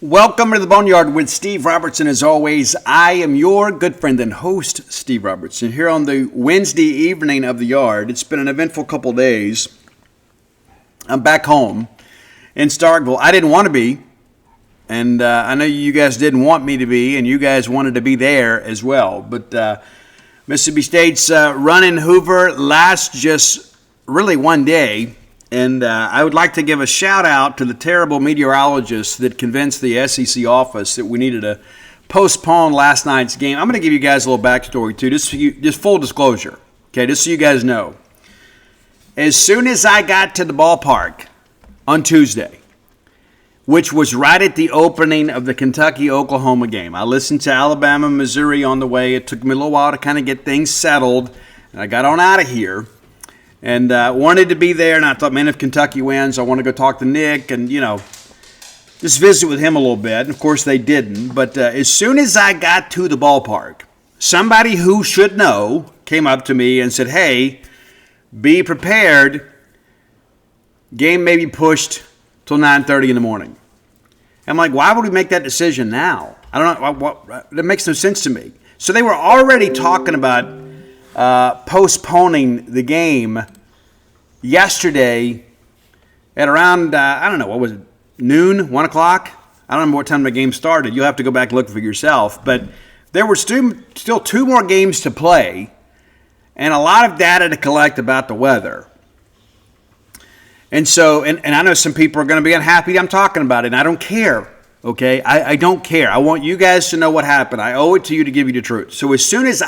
Welcome to the Boneyard with Steve Robertson. As always, I am your good friend and host, Steve Robertson, here on the Wednesday evening of the yard. It's been an eventful couple days. I'm back home in Starkville. I didn't want to be, and I know you guys didn't want me to be, and you guys wanted to be there as well. But Mississippi State's run in Hoover lasts just really one day. And I would like to give a shout out to the terrible meteorologists that convinced the SEC office that we needed to postpone last night's game. I'm going to give you guys a little backstory too, just full disclosure, okay, just so you guys know. As soon as I got to the ballpark on Tuesday, which was right at the opening of the Kentucky-Oklahoma game, I listened to Alabama, Missouri on the way. It took me a little while to kind of get things settled, and I got on out of here. And wanted to be there, and I thought, man, if Kentucky wins, I want to go talk to Nick and, just visit with him a little bit. And, of course, they didn't. But as soon as I got to the ballpark, somebody who should know came up to me and said, hey, be prepared. Game may be pushed till 9:30 in the morning. I'm like, why would we make that decision now? I don't know. That makes no sense to me. So they were already talking about postponing the game yesterday at around, noon, 1 o'clock? I don't remember what time the game started. You'll have to go back and look for yourself. But there were still two more games to play and a lot of data to collect about the weather. And so, and I know some people are going to be unhappy I'm talking about it, and I don't care, okay? I don't care. I want you guys to know what happened. I owe it to you to give you the truth. So as soon as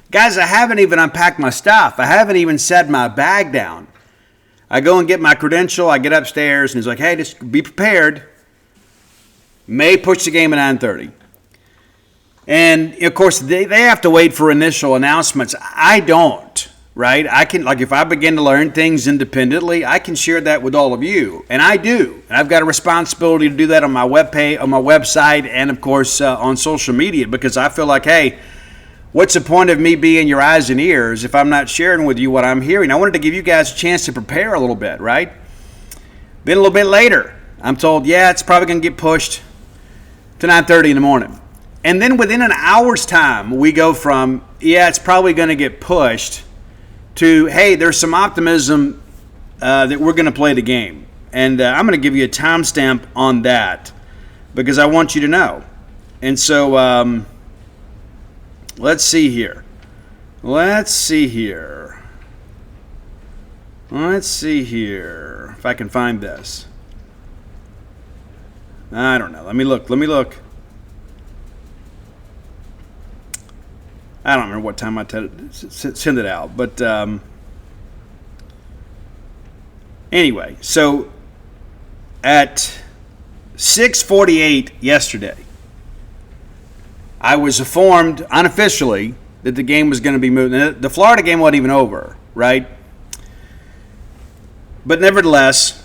guys, I haven't even unpacked my stuff. I haven't even set my bag down. I go and get my credential. I get upstairs, and he's like, hey, just be prepared. May push the game at 9:30. And, of course, they have to wait for initial announcements. I don't, right? I can, if I begin to learn things independently, I can share that with all of you. And I do. And I've got a responsibility to do that on my webpage, on my website, and, of course, on social media, because I feel like, hey, what's the point of me being your eyes and ears if I'm not sharing with you what I'm hearing? I wanted to give you guys a chance to prepare a little bit, right? Then a little bit later, I'm told, yeah, it's probably going to get pushed to 9:30 in the morning. And then within an hour's time, we go from, yeah, it's probably going to get pushed to, hey, there's some optimism that we're going to play the game. And I'm going to give you a timestamp on that because I want you to know. And so, Let's see here. If I can find this. I don't know. Let me look. I don't remember what time I sent it out. But anyway, so at 6:48 yesterday, I was informed unofficially that the game was going to be moved. The Florida game wasn't even over, right? But nevertheless,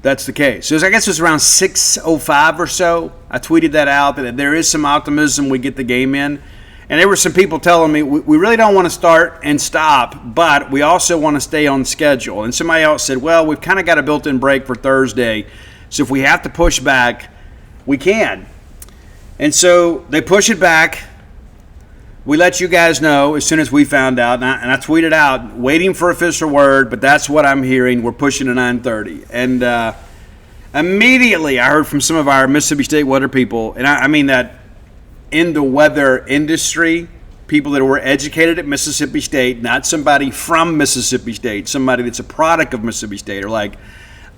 that's the case. So I guess it was around 6:05 or so. I tweeted that out, that there is some optimism we get the game in. And there were some people telling me, we really don't want to start and stop, but we also want to stay on schedule. And somebody else said, well, we've kind of got a built-in break for Thursday, so if we have to push back, we can. And so they push it back. We let you guys know as soon as we found out. And I tweeted out, waiting for official word, but that's what I'm hearing. We're pushing to 9:30. And immediately I heard from some of our Mississippi State weather people, and I mean that in the weather industry, people that were educated at Mississippi State, not somebody from Mississippi State, somebody that's a product of Mississippi State, are like,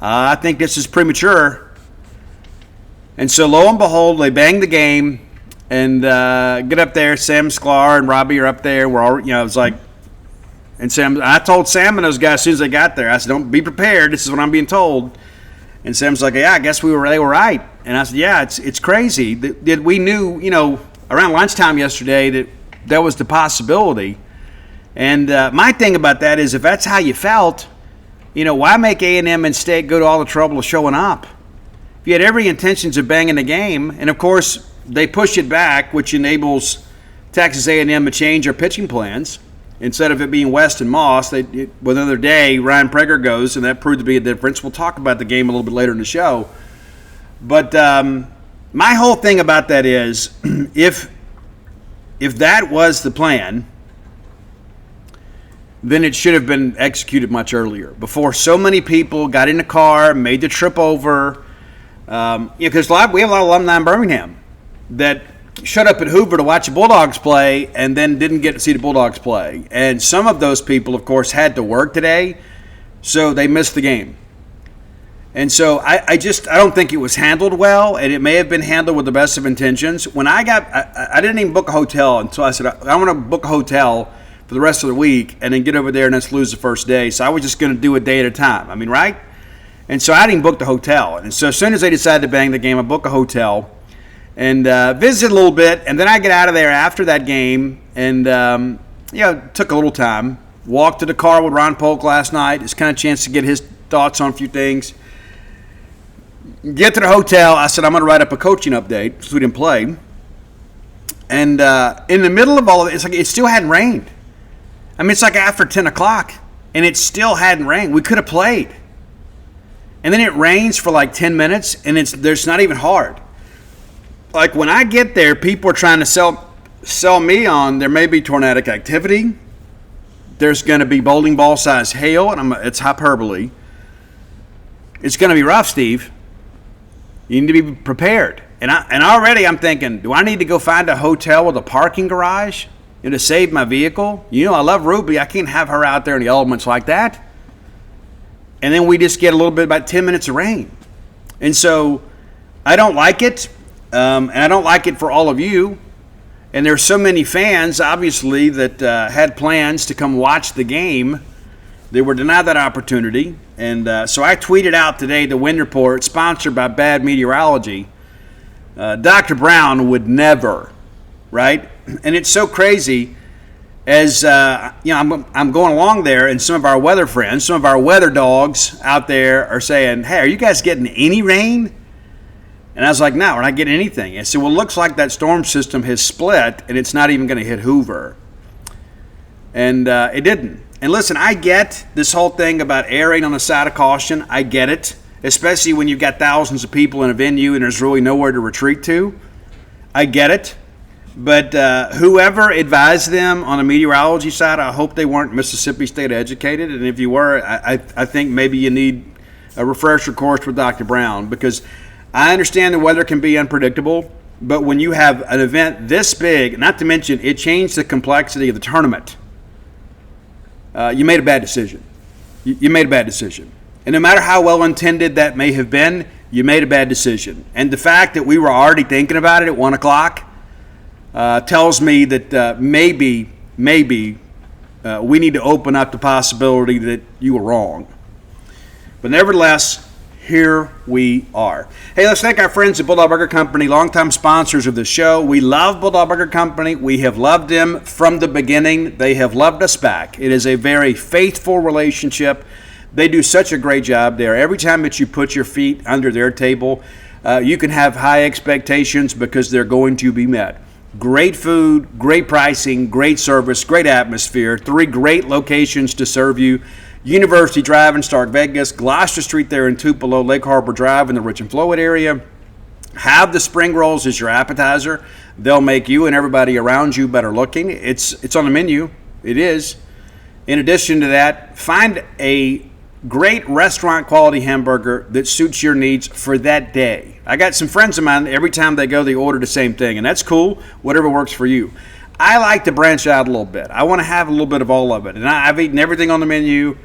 I think this is premature. And so, lo and behold, they bang the game and get up there. Sam Sklar and Robbie are up there. We're all, it was like, and Sam. I told Sam and those guys as soon as they got there, I said, "Don't be prepared. This is what I'm being told." And Sam's like, "Yeah, I guess they were right." And I said, "Yeah, it's crazy. We knew, around lunchtime yesterday that was the possibility." And my thing about that is, if that's how you felt, why make A&M and State go to all the trouble of showing up? If you had every intentions of banging the game, and of course they push it back, which enables Texas A&M to change their pitching plans. Instead of it being West and Moss, with another day, Ryan Prager goes, and that proved to be a difference. We'll talk about the game a little bit later in the show. But my whole thing about that is, if that was the plan, then it should have been executed much earlier, before so many people got in the car, made the trip over. Because we have a lot of alumni in Birmingham that showed up at Hoover to watch the Bulldogs play and then didn't get to see the Bulldogs play. And some of those people, of course, had to work today, so they missed the game. And so I don't think it was handled well, and it may have been handled with the best of intentions. When I didn't even book a hotel until I said, I want to book a hotel for the rest of the week and then get over there and let's lose the first day. So I was just going to do a day at a time. I mean, right? And so I didn't book the hotel. And so as soon as they decided to bang the game, I booked a hotel and visited a little bit. And then I get out of there after that game and, took a little time. Walked to the car with Ron Polk last night. It's kind of a chance to get his thoughts on a few things. Get to the hotel. I said, I'm going to write up a coaching update because we didn't play. And in the middle of all of it, it's like it still hadn't rained. I mean, it's like after 10 o'clock, and it still hadn't rained. We could have played. And then it rains for like 10 minutes, and there's not even hard. Like when I get there, people are trying to sell me on there may be tornadic activity. There's going to be bowling ball size hail, and it's hyperbole. It's going to be rough, Steve. You need to be prepared. And already I'm thinking, do I need to go find a hotel with a parking garage to save my vehicle? I love Ruby. I can't have her out there in the elements like that. And then we just get a little bit, about 10 minutes of rain. And so I don't like it, and I don't like it for all of you. And there's so many fans, obviously, that had plans to come watch the game. They were denied that opportunity. And so I tweeted out today the wind report, sponsored by Bad Meteorology. Dr. Brown would never, right? And it's so crazy. As I'm going along there, and some of our weather friends, some of our weather dogs out there are saying, hey, are you guys getting any rain? And I was like, no, we're not getting anything. And so it looks like that storm system has split, and it's not even going to hit Hoover. And it didn't. And listen, I get this whole thing about erring on the side of caution. I get it, especially when you've got thousands of people in a venue and there's really nowhere to retreat to. I get it. But whoever advised them on the meteorology side, I hope they weren't Mississippi State educated. And if you were, I think maybe you need a refresher course with Dr. Brown, because I understand the weather can be unpredictable. But when you have an event this big, not to mention it changed the complexity of the tournament, you made a bad decision. You made a bad decision. And no matter how well-intended that may have been, you made a bad decision. And the fact that we were already thinking about it at 1 o'clock tells me that maybe we need to open up the possibility that you were wrong. But nevertheless, here we are. Hey, let's thank our friends at Bulldog Burger Company, longtime sponsors of the show. We love Bulldog Burger Company. We have loved them from the beginning. They have loved us back. It is a very faithful relationship. They do such a great job there. Every time that you put your feet under their table, you can have high expectations because they're going to be met. Great food, great pricing, great service, great atmosphere. 3 great locations to serve you. University Drive in Stark Vegas, Gloucester Street there in Tupelo, Lake Harbor Drive in the Rich and Flowood area. Have the spring rolls as your appetizer. They'll make you and everybody around you better looking. It's on the menu. It is. In addition to that, find a great restaurant quality hamburger that suits your needs for that day. I got some friends of mine, every time they go, they order the same thing, and that's cool, whatever works for you. I like to branch out a little bit. I want to have a little bit of all of it. And I've eaten everything on the menu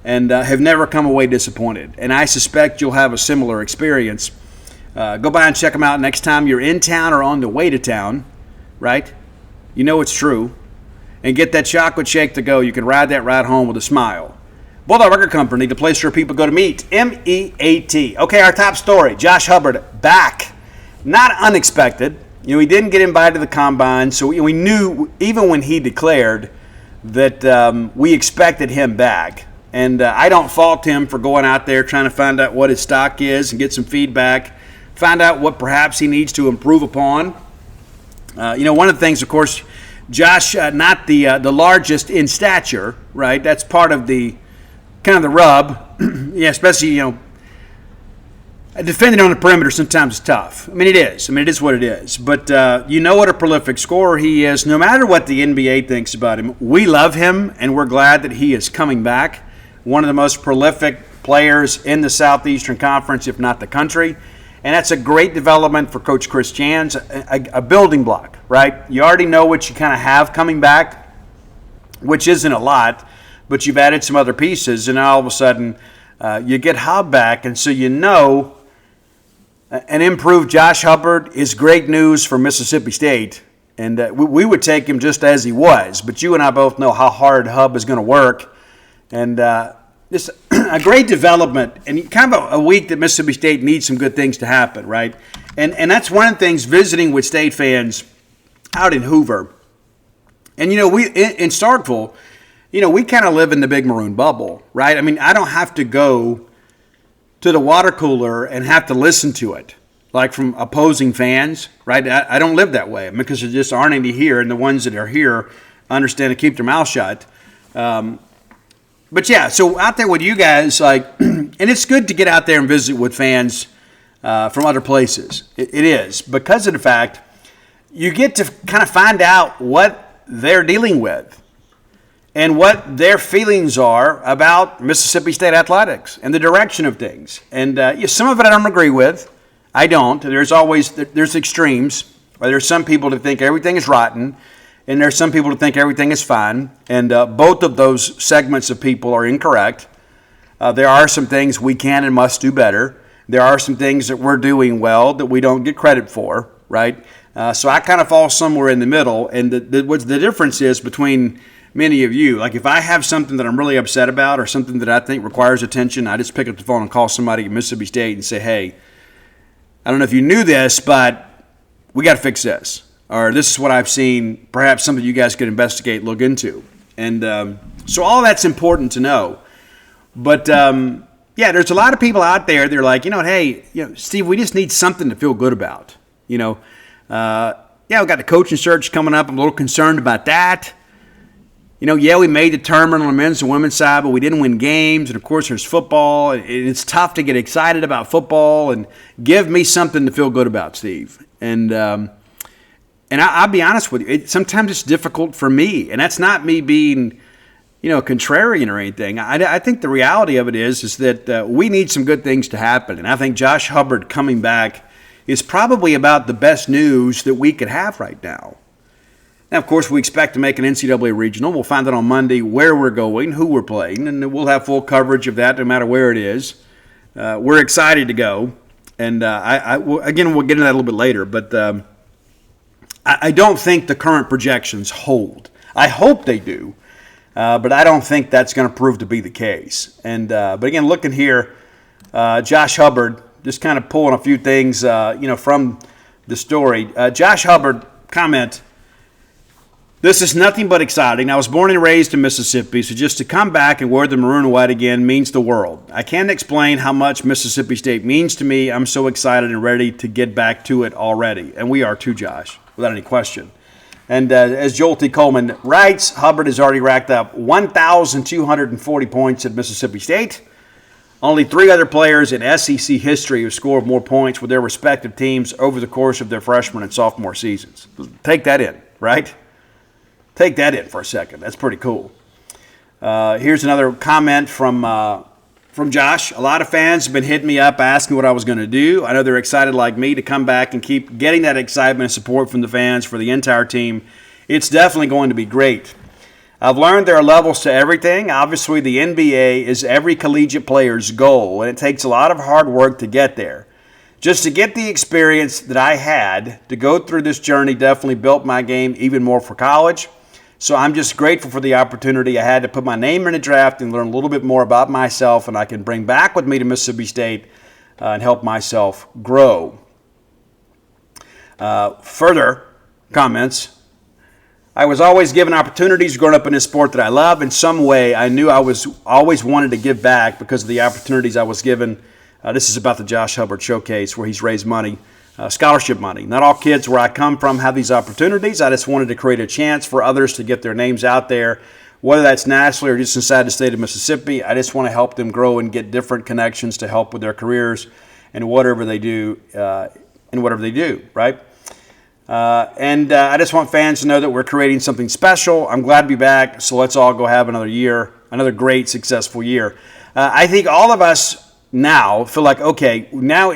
and have never come away disappointed. And I suspect you'll have a similar experience. Go by and check them out next time you're in town or on the way to town, right? You know it's true. And get that chocolate shake to go. You can ride that ride home with a smile. Bulldog Burger Company, the place where people go to meet. M-E-A-T. Okay, our top story. Josh Hubbard back. Not unexpected. He didn't get invited to the combine, so we knew, even when he declared, that we expected him back. And I don't fault him for going out there trying to find out what his stock is and get some feedback, find out what perhaps he needs to improve upon. One of the things, of course, Josh, not the largest in stature, right? That's part of the kind of the rub. Yeah, especially, Defending on the perimeter sometimes is tough. I mean, it is. It is what it is. But you know what a prolific scorer he is. No matter what the NBA thinks about him, we love him, and we're glad that he is coming back. One of the most prolific players in the Southeastern Conference, if not the country. And that's a great development for Coach Chris Jans, a building block, right? You already know what you kind of have coming back, which isn't a lot, but you've added some other pieces, and all of a sudden you get Hub back, and so you know an improved Josh Hubbard is great news for Mississippi State, and we would take him just as he was. But you and I both know how hard Hub is going to work, and this a great development, and kind of a week that Mississippi State needs some good things to happen, right? And that's one of the things visiting with State fans out in Hoover, and we in Starkville, we kind of live in the big maroon bubble, right? I mean, I don't have to go to the water cooler and have to listen to it, like from opposing fans, right? I don't live that way because there just aren't any here, and the ones that are here understand to keep their mouth shut. But yeah, so out there with you guys, and it's good to get out there and visit with fans from other places. It is, because of the fact you get to kind of find out what they're dealing with and what their feelings are about Mississippi State athletics and the direction of things. And some of it I don't agree with. I don't. There's extremes. Or there's some people that think everything is rotten, and there's some people that think everything is fine. And both of those segments of people are incorrect. There are some things we can and must do better. There are some things that we're doing well that we don't get credit for, right? So I kind of fall somewhere in the middle. And what the difference is between many of you, like if I have something that I'm really upset about or something that I think requires attention, I just pick up the phone and call somebody at Mississippi State and say, hey, I don't know if you knew this, but we got to fix this. Or this is what I've seen, perhaps something you guys could investigate, look into. And so all that's important to know. But, there's a lot of people out there, they're like, hey, Steve, we just need something to feel good about. We got the coaching search coming up. I'm a little concerned about that. We made the tournament on the men's and women's side, but we didn't win games. And, of course, there's football. It's tough to get excited about football. And give me something to feel good about, Steve. And I'll be honest with you. Sometimes it's difficult for me. And that's not me being, contrarian or anything. I think the reality of it is that we need some good things to happen. And I think Josh Hubbard coming back is probably about the best news that we could have right now. Now, of course, we expect to make an NCAA regional. We'll find out on Monday where we're going, who we're playing, and we'll have full coverage of that no matter where it is. We're excited to go. And, we'll get into that a little bit later. But I don't think the current projections hold. I hope they do, but I don't think that's going to prove to be the case. And but again, looking here, Josh Hubbard, just kind of pulling a few things, from the story. Josh Hubbard comment, this is nothing but exciting. I was born and raised in Mississippi, so just to come back and wear the maroon and white again means the world. I can't explain how much Mississippi State means to me. I'm so excited and ready to get back to it already. And we are too, Josh, without any question. And as Joel T. Coleman writes, Hubbard has already racked up 1,240 points at Mississippi State. Only 3 other players in SEC history have scored more points with their respective teams over the course of their freshman and sophomore seasons. Take that in, right? Take that in for a second. That's pretty cool. Here's another comment from Josh. A lot of fans have been hitting me up asking what I was going to do. I know they're excited like me to come back and keep getting that excitement and support from the fans for the entire team. It's definitely going to be great. I've learned there are levels to everything. Obviously, the NBA is every collegiate player's goal, and it takes a lot of hard work to get there. Just to get the experience that I had to go through this journey definitely built my game even more for college. So I'm just grateful for the opportunity I had to put my name in a draft and learn a little bit more about myself, and I can bring back with me to Mississippi State and help myself grow. Further comments. I was always given opportunities growing up in this sport that I love. In some way, I knew I was always wanted to give back because of the opportunities I was given. This is about the Josh Hubbard Showcase where he's raised money. Scholarship money. Not all kids where I come from have these opportunities. I just wanted to create a chance for others to get their names out there, whether that's nationally or just inside the state of Mississippi. I just want to help them grow and get different connections to help with their careers. in whatever they do, right? And I just want fans to know that we're creating something special. I'm glad to be back, so let's all go have another year, another great, successful year. I think all of us now feel like, okay, now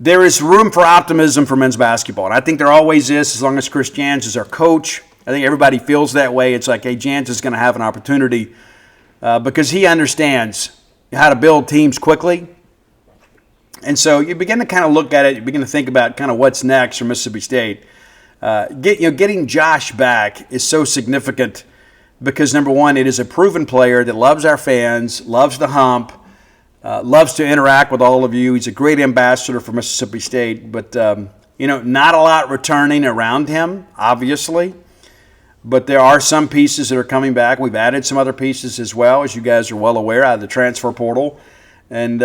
there is room for optimism for men's basketball, and I think there always is as long as Chris Jans is our coach. I think everybody feels that way. It's like, hey, Jans is going to have an opportunity because he understands how to build teams quickly. And so you begin to kind of look at it. You begin to think about kind of what's next for Mississippi State. Getting Josh back is so significant because, number one, it is a proven player that loves our fans, loves the hump, loves to interact with all of you. He's a great ambassador for Mississippi State. But, not a lot returning around him, obviously. But there are some pieces that are coming back. We've added some other pieces as well, as you guys are well aware, out of the transfer portal. And,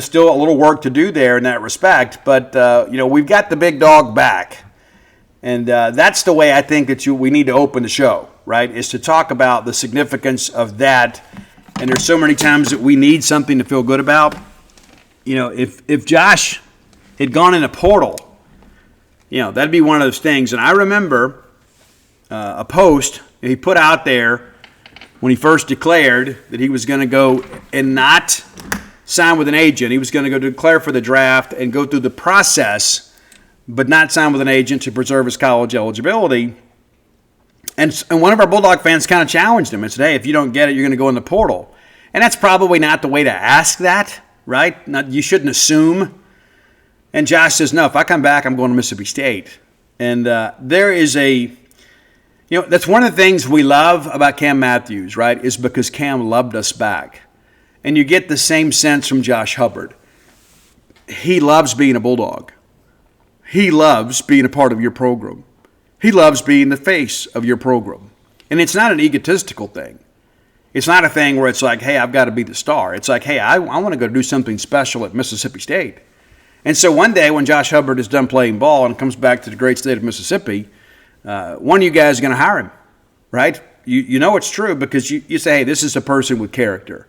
still a little work to do there in that respect. But, we've got the big dog back. And that's the way I think that we need to open the show, right, is to talk about the significance of that. And there's so many times that we need something to feel good about. If Josh had gone in a portal, that'd be one of those things. And I remember a post he put out there when he first declared that he was going to go and not sign with an agent. He was going to go declare for the draft and go through the process, but not sign with an agent to preserve his college eligibility. And one of our Bulldog fans kind of challenged him and said, hey, if you don't get it, you're going to go in the portal. And that's probably not the way to ask that, right? You shouldn't assume. And Josh says, no, if I come back, I'm going to Mississippi State. And there is that's one of the things we love about Cam Matthews, right, is because Cam loved us back. And you get the same sense from Josh Hubbard. He loves being a Bulldog. He loves being a part of your program. He loves being the face of your program. And it's not an egotistical thing. It's not a thing where it's like, hey, I've got to be the star. It's like, hey, I want to go do something special at Mississippi State. And so one day when Josh Hubbard is done playing ball and comes back to the great state of Mississippi, one of you guys is going to hire him, right? You know it's true because you say, hey, this is a person with character.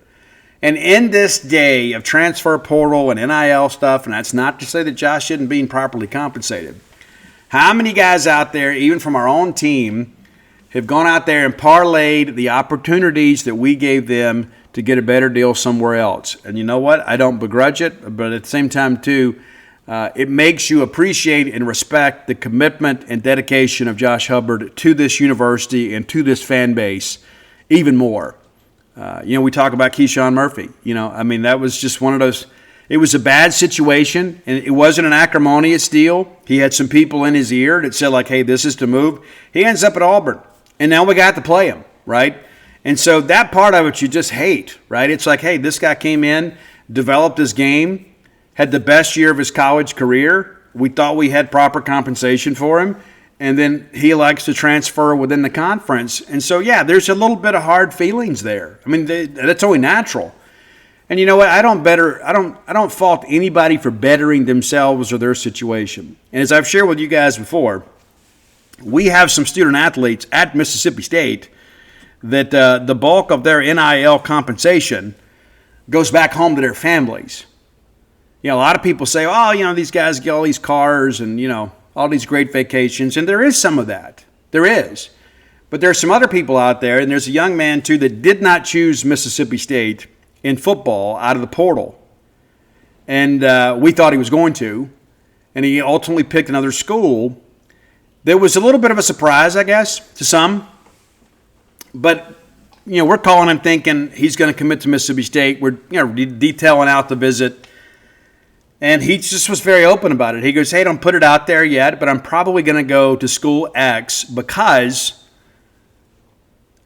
And in this day of transfer portal and NIL stuff, and that's not to say that Josh isn't being properly compensated, how many guys out there, even from our own team, have gone out there and parlayed the opportunities that we gave them to get a better deal somewhere else? And you know what? I don't begrudge it, but at the same time, too, it makes you appreciate and respect the commitment and dedication of Josh Hubbard to this university and to this fan base even more. We talk about Keyshawn Murphy. That was just one of those. It was a bad situation, and it wasn't an acrimonious deal. He had some people in his ear that said, like, hey, this is to move. He ends up at Auburn, and now we got to play him, right? And so that part of it you just hate, right? It's like, hey, this guy came in, developed his game, had the best year of his college career. We thought we had proper compensation for him. And then he likes to transfer within the conference. And so, yeah, there's a little bit of hard feelings there. That's only natural. And you know what? I don't fault anybody for bettering themselves or their situation. And as I've shared with you guys before, we have some student athletes at Mississippi State that the bulk of their NIL compensation goes back home to their families. A lot of people say, oh, these guys get all these cars and, all these great vacations. And there is some of that. There is. But there's some other people out there, and there's a young man, too, that did not choose Mississippi State in football out of the portal. And we thought he was going to. And he ultimately picked another school. There was a little bit of a surprise, I guess, to some. But, we're calling him thinking he's going to commit to Mississippi State. We're, detailing out the visit. And he just was very open about it. He goes, hey, don't put it out there yet, but I'm probably going to go to school X because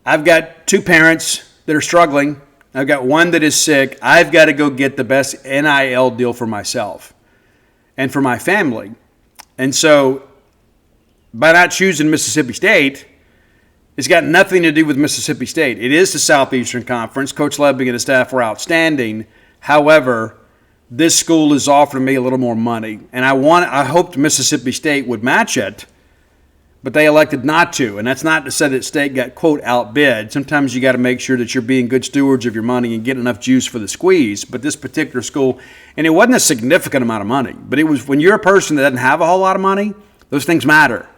I've got two parents that are struggling. I've got one that is sick. I've got to go get the best NIL deal for myself and for my family. And so by not choosing Mississippi State, it's got nothing to do with Mississippi State. It is the Southeastern Conference. Coach Lebby and his staff were outstanding. However, this school is offering me a little more money, and I hoped Mississippi State would match it, but they elected not to. And that's not to say that State got, quote, outbid. Sometimes you got to make sure that you're being good stewards of your money and get enough juice for the squeeze. But this particular school, and it wasn't a significant amount of money, but it was when you're a person that doesn't have a whole lot of money, those things matter.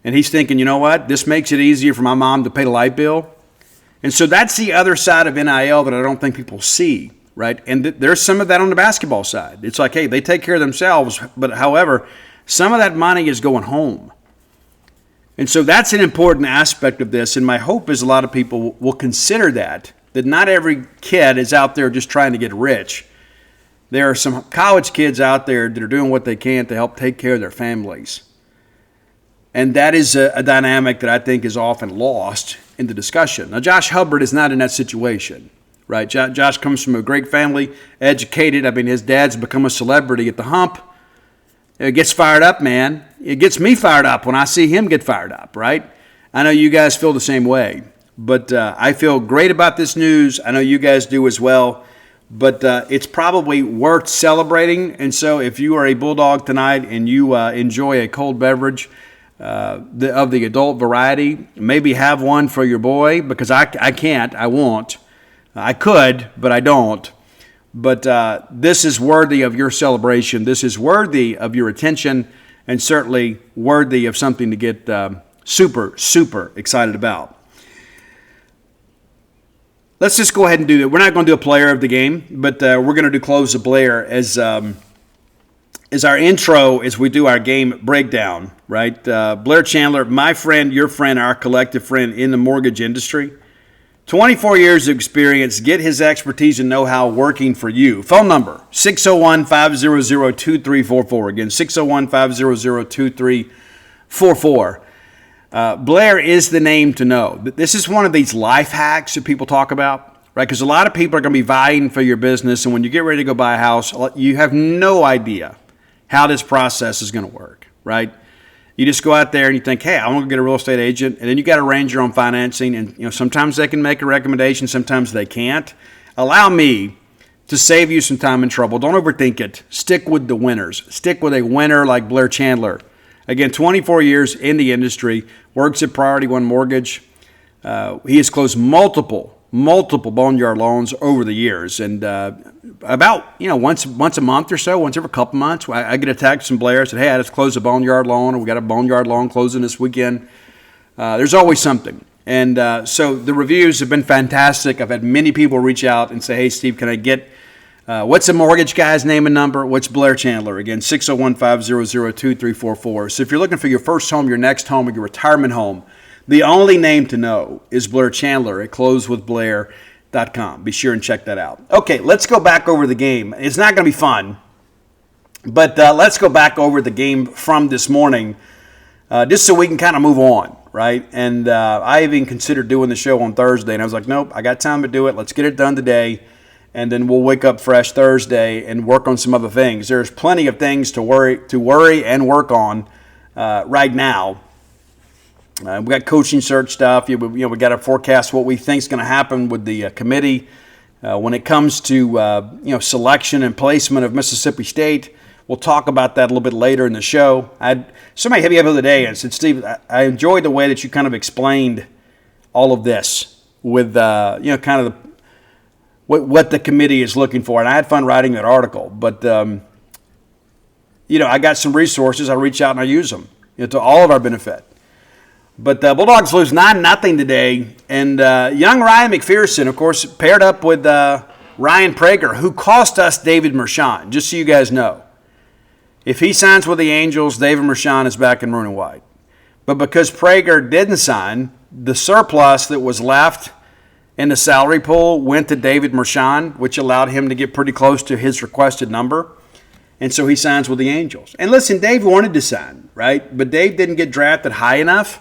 And he's thinking, you know what, this makes it easier for my mom to pay the light bill. And so that's the other side of NIL that I don't think people see, right? And there's some of that on the basketball side. It's like, hey, they take care of themselves, but however, some of that money is going home. And so that's an important aspect of this, and my hope is a lot of people will consider that not every kid is out there just trying to get rich. There are some college kids out there that are doing what they can to help take care of their families. And that is a dynamic that I think is often lost in the discussion. Now, Josh Hubbard is not in that situation, right? Josh comes from a great family, educated. I mean, his dad's become a celebrity at the Hump. It gets fired up, man. It gets me fired up when I see him get fired up, right? I know you guys feel the same way. But I feel great about this news. I know you guys do as well. But it's probably worth celebrating. And so if you are a Bulldog tonight and you enjoy a cold beverage of the adult variety, maybe have one for your boy, because I can't. I won't. I could, but I don't. But this is worthy of your celebration. This is worthy of your attention, and certainly worthy of something to get super, super excited about. Let's just go ahead and do that. We're not going to do a player of the game, but we're going to do Close the Blair as our intro as we do our game breakdown, right? Blair Chandler, my friend, your friend, our collective friend in the mortgage industry. 24 years of experience. Get his expertise and know-how working for you. Phone number, 601-500-2344. Again, 601-500-2344. Blair is the name to know. This is one of these life hacks that people talk about, right? Because a lot of people are going to be vying for your business, and when you get ready to go buy a house, you have no idea how this process is going to work, right? You just go out there and you think, hey, I want to get a real estate agent, and then you got to arrange your own financing, and sometimes they can make a recommendation, sometimes they can't. Allow me to save you some time and trouble. Don't overthink it. Stick with the winners. Stick with a winner like Blair Chandler. Again, 24 years in the industry, works at Priority One Mortgage. He has closed multiple Boneyard loans over the years, and about once a month or so, once every couple months, I get a text from Blair, said, hey, I just closed a Boneyard loan, or we got a Boneyard loan closing this weekend. There's always something, and so the reviews have been fantastic. I've had many people reach out and say, hey, Steve, can I get what's the mortgage guy's name and number? What's Blair Chandler? Again, 601-500-2344. So if you're looking for your first home, your next home, or your retirement home, the only name to know is Blair Chandler at closewithblair.com. Be sure and check that out. Okay, let's go back over the game. It's not going to be fun, but let's go back over the game from this morning just so we can kind of move on, right? And I even considered doing the show on Thursday, and I was like, nope, I got time to do it. Let's get it done today, and then we'll wake up fresh Thursday and work on some other things. There's plenty of things to worry and work on right now. We got coaching search stuff. We got to forecast what we think is going to happen with the committee when it comes to selection and placement of Mississippi State. We'll talk about that a little bit later in the show. Somebody hit me up the other day and said, Steve, I enjoyed the way that you kind of explained all of this with kind of what the committee is looking for, and I had fun writing that article. But I got some resources. I reach out and I use them to all of our benefit. But Bulldogs lose 9-0 today, and young Ryan McPherson, of course, paired up with Ryan Prager, who cost us David Mershon, just so you guys know. If he signs with the Angels, David Mershon is back in maroon and white. But because Prager didn't sign, the surplus that was left in the salary pool went to David Mershon, which allowed him to get pretty close to his requested number. And so he signs with the Angels. And listen, Dave wanted to sign, right? But Dave didn't get drafted high enough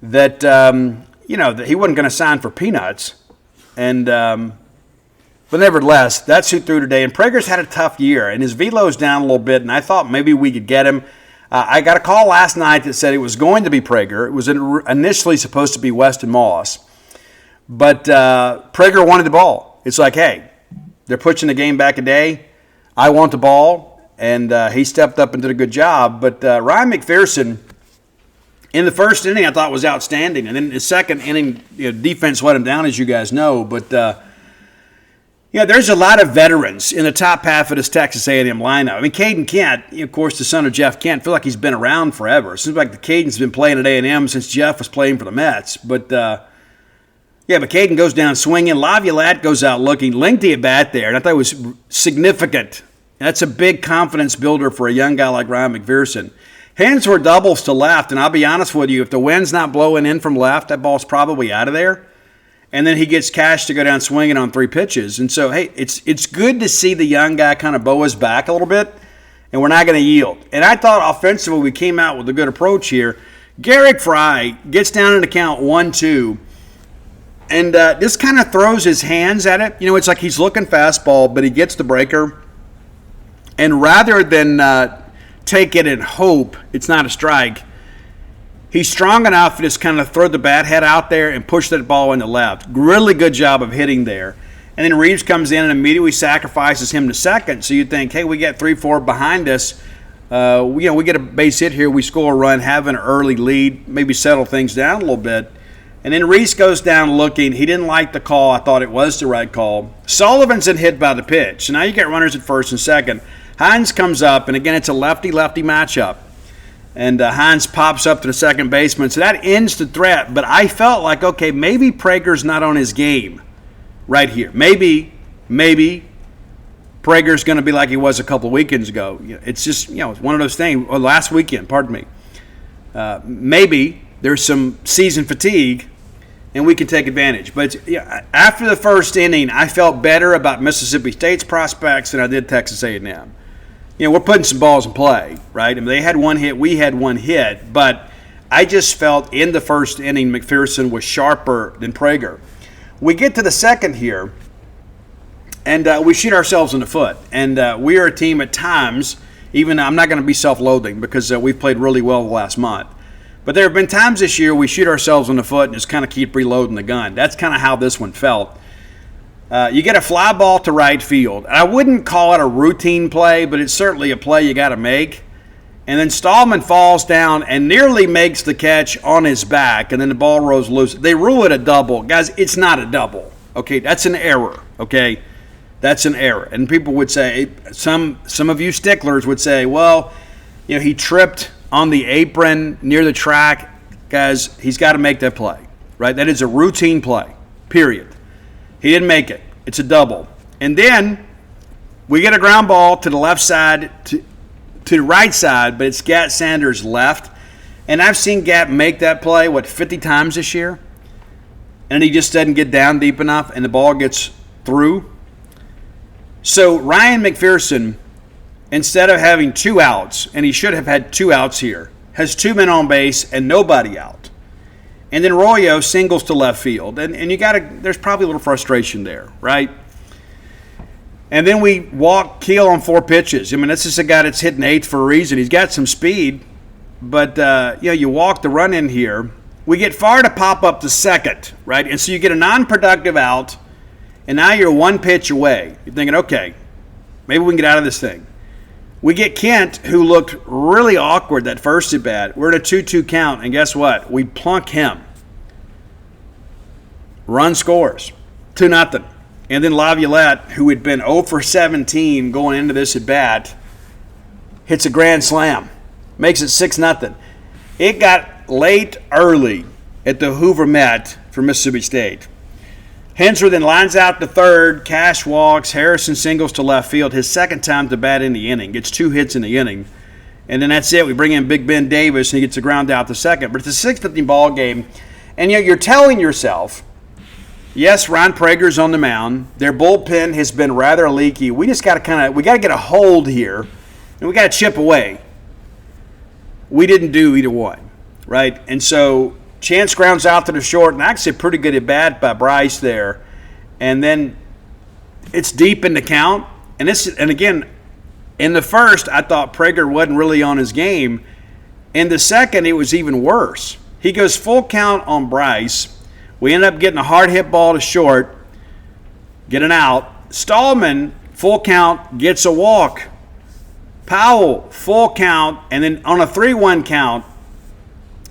that that he wasn't going to sign for peanuts, and but nevertheless, that's who threw today. And Prager's had a tough year, and his velo's down a little bit. And I thought maybe we could get him. I got a call last night that said it was going to be Prager. It was initially supposed to be Weston Moss, but Prager wanted the ball. It's like, hey, they're pushing the game back a day. I want the ball, and he stepped up and did a good job. But Ryan McPherson in the first inning I thought was outstanding. And then the second inning, defense let him down, as you guys know. But, there's a lot of veterans in the top half of this Texas A&M lineup. I mean, Caden Kent, of course, the son of Jeff Kent, feel like he's been around forever. It seems like the Caden's been playing at A&M since Jeff was playing for the Mets. But, but Caden goes down swinging. Laviolette goes out looking. Lengthy at bat there, and I thought it was significant. That's a big confidence builder for a young guy like Ryan McPherson. Hands were doubles to left, and I'll be honest with you, if the wind's not blowing in from left, that ball's probably out of there. And then he gets Cash to go down swinging on 3 pitches. And so, hey, it's good to see the young guy kind of bow his back a little bit, and we're not going to yield. And I thought offensively we came out with a good approach here. Garrick Fry gets down in the count 1-2, and this kind of throws his hands at it. It's like he's looking fastball, but he gets the breaker. And rather than take it and hope it's not a strike, he's strong enough to just kind of throw the bat head out there and push that ball in the left. Really good job of hitting there. And then Reeves comes in and immediately sacrifices him to second. So you think, hey, we got 3-4 behind us. We get a base hit here. We score a run, have an early lead, maybe settle things down a little bit. And then Reese goes down looking. He didn't like the call. I thought it was the right call. Sullivan's been hit by the pitch. So now you get runners at first and second. Hines comes up, and again, it's a lefty-lefty matchup. And Hines pops up to the second baseman. So that ends the threat. But I felt like, okay, maybe Prager's not on his game right here. Maybe Prager's going to be like he was a couple of weekends ago. It's just, it's one of those things. Or last weekend, pardon me. Maybe there's some season fatigue, and we can take advantage. But after the first inning, I felt better about Mississippi State's prospects than I did Texas A&M. We're putting some balls in play, right? I mean, they had one hit, we had one hit, but I just felt in the first inning McPherson was sharper than Prager. We get to the second here, and we shoot ourselves in the foot. And we are a team at times, even I'm not going to be self-loathing because we've played really well the last month. But there have been times this year we shoot ourselves in the foot and just kind of keep reloading the gun. That's kind of how this one felt. You get a fly ball to right field. I wouldn't call it a routine play, but it's certainly a play you got to make. And then Stallman falls down and nearly makes the catch on his back, and then the ball rolls loose. They rule it a double. Guys, it's not a double. Okay, that's an error. Okay, that's an error. And people would say, some of you sticklers would say, well, he tripped on the apron near the track. Guys, he's got to make that play, right? That is a routine play, period. He didn't make it. It's a double. And then we get a ground ball to the left side, to the right side, but it's Gat Sanders left. And I've seen Gat make that play, 50 times this year? And he just doesn't get down deep enough, and the ball gets through. So Ryan McPherson, instead of having 2 outs, and he should have had 2 outs here, has 2 men on base and nobody out. And then Royo singles to left field. And there's probably a little frustration there, right? And then we walk Keel on 4 pitches. I mean, this is a guy that's hitting 8th for a reason. He's got some speed, but, you walk the run in here. We get Farr to pop up to second, right? And so you get a non-productive out, and now you're 1 pitch away. You're thinking, okay, maybe we can get out of this thing. We get Kent, who looked really awkward that first at bat. We're in a 2-2 count, and guess what? We plunk him. Run scores, 2-0. And then Laviolette, who had been 0 for 17 going into this at bat, hits a grand slam, makes it 6-0. It got late early at the Hoover Met for Mississippi State. Hensler then lines out to third, Cash walks, Harrison singles to left field, his second time to bat in the inning, gets 2 hits in the inning. And then that's it. We bring in Big Ben Davis, and he gets a ground out to second. But it's a 6-0 ball game, and you're telling yourself, yes, Ron Prager's on the mound. Their bullpen has been rather leaky. We just got to get a hold here, and we got to chip away. We didn't do either one, right? And so Chance grounds out to the short, and actually a pretty good at bat by Bryce there. And then it's deep in the count. And again, in the first, I thought Prager wasn't really on his game. In the second, it was even worse. He goes full count on Bryce. We end up getting a hard hit ball to short, get an out. Stallman, full count, gets a walk. Powell, full count, and then on a 3-1 count,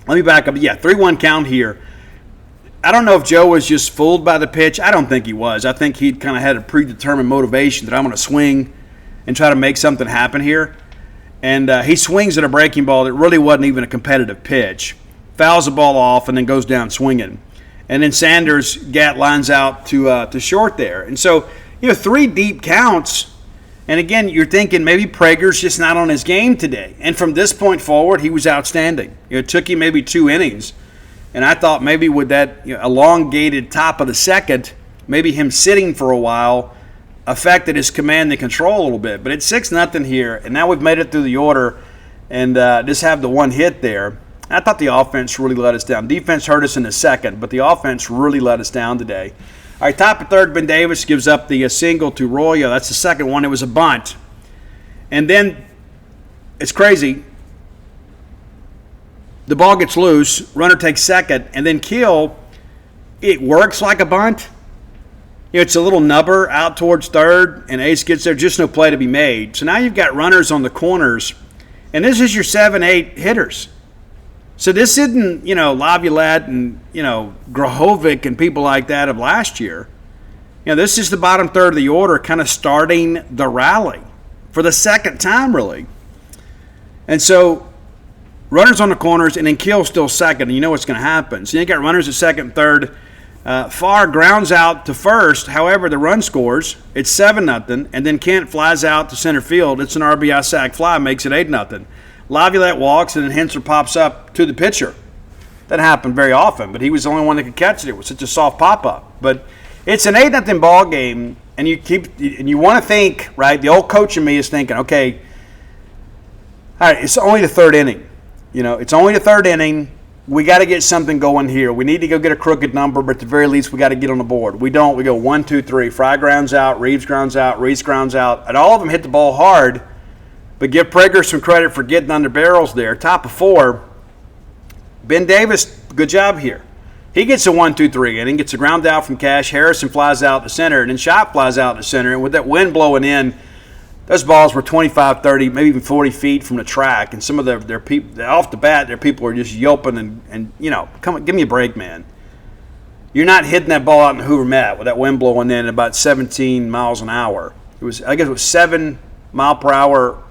Let me back up. Yeah, 3-1 count here. I don't know if Joe was just fooled by the pitch. I don't think he was. I think he kind of had a predetermined motivation that I'm going to swing and try to make something happen here. And he swings at a breaking ball that really wasn't even a competitive pitch. Fouls the ball off and then goes down swinging. And then Sanders' gat lines out to short there. And so, 3 deep counts. And again, you're thinking maybe Prager's just not on his game today. And from this point forward, he was outstanding. It took him maybe 2 innings. And I thought maybe with that elongated top of the second, maybe him sitting for a while affected his command and control a little bit. But it's 6-0 here, and now we've made it through the order and just have the 1 hit there. I thought the offense really let us down. Defense hurt us in the second, but the offense really let us down today. All right, top of third, Ben Davis gives up the single to Royo. That's the second one. It was a bunt. And then it's crazy. The ball gets loose, runner takes second, and then Keel, it works like a bunt. It's a little nubber out towards third, and Ace gets there, just no play to be made. So now you've got runners on the corners, and this is your 7-8 hitters. So this isn't, Laviolette and, Grahovic and people like that of last year. This is the bottom third of the order kind of starting the rally for the second time, really. And so runners on the corners, and then Keel's still second, and you know what's going to happen. So you got runners at second and third. Farr grounds out to first. However, the run scores. It's 7-0, and then Kent flies out to center field. It's an RBI sac fly, makes it 8-0. Laviolette walks, and then Henser pops up to the pitcher. That happened very often, but he was the only one that could catch it. It was such a soft pop-up. But it's an 8-0 ball game, and you want to think, right? The old coach in me is thinking, okay, all right, it's only the third inning. It's only the third inning. We got to get something going here. We need to go get a crooked number, but at the very least, we got to get on the board. We don't. We go 1, 2, 3. Fry grounds out, Reeves grounds out, Reese grounds out, and all of them hit the ball hard. But give Prager some credit for getting under barrels there. Top of 4. Ben Davis, good job here. He gets a 1, 2, 3 inning, gets a ground out from Cash. Harrison flies out to center, and then Schott flies out to center. And with that wind blowing in, those balls were 25, 30, maybe even 40 feet from the track. And some of their people, off the bat, their people are just yelping and come on, give me a break, man. You're not hitting that ball out in the Hoover Met with that wind blowing in at about 17 miles an hour. I guess it was 7 mile per hour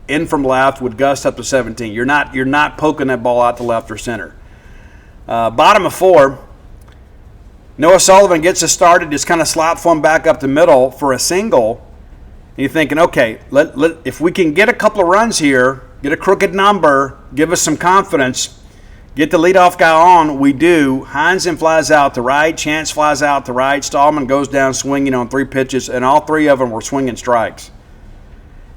in from left with gusts up to 17. You're not poking that ball out to left or center. Bottom of 4, Noah Sullivan gets us started, just kind of slops one back up the middle for a single. And you're thinking, okay, if we can get a couple of runs here, get a crooked number, give us some confidence, get the leadoff guy on, we do. Heinzen flies out to right, Chance flies out to right, Stallman goes down swinging on 3 pitches, and all 3 of them were swinging strikes.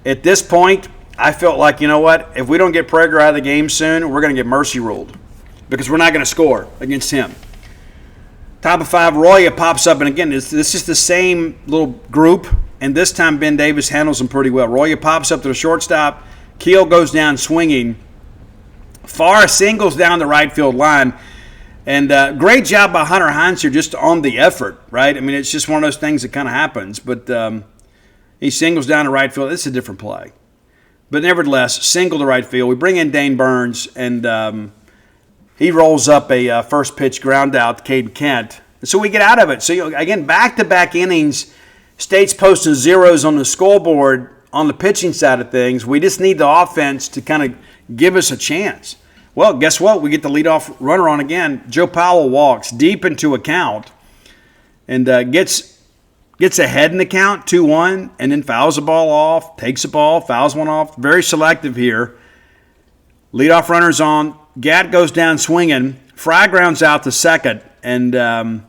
At this point, I felt like, you know what, if we don't get Prager out of the game soon, we're going to get mercy ruled because we're not going to score against him. Top of 5, Roya pops up, and again, this is the same little group. And this time Ben Davis handles him pretty well. Roya pops up to the shortstop. Keel goes down swinging. Farr singles down the right field line. And great job by Hunter Heinz here just on the effort, right? I mean, it's just one of those things that kind of happens. But he singles down the right field. It's a different play. But nevertheless, single to right field. We bring in Dane Burns, and he rolls up a first pitch ground out to Caden Kent. And so we get out of it. So, again, back-to-back innings, State's posting zeros on the scoreboard on the pitching side of things. We just need the offense to kind of give us a chance. Well, guess what? We get the leadoff runner on again. Joe Powell walks deep into a count and gets ahead in the count, 2-1, and then fouls the ball off, takes the ball, fouls one off. Very selective here. Leadoff runner's on. Gatt goes down swinging. Fry grounds out to second, and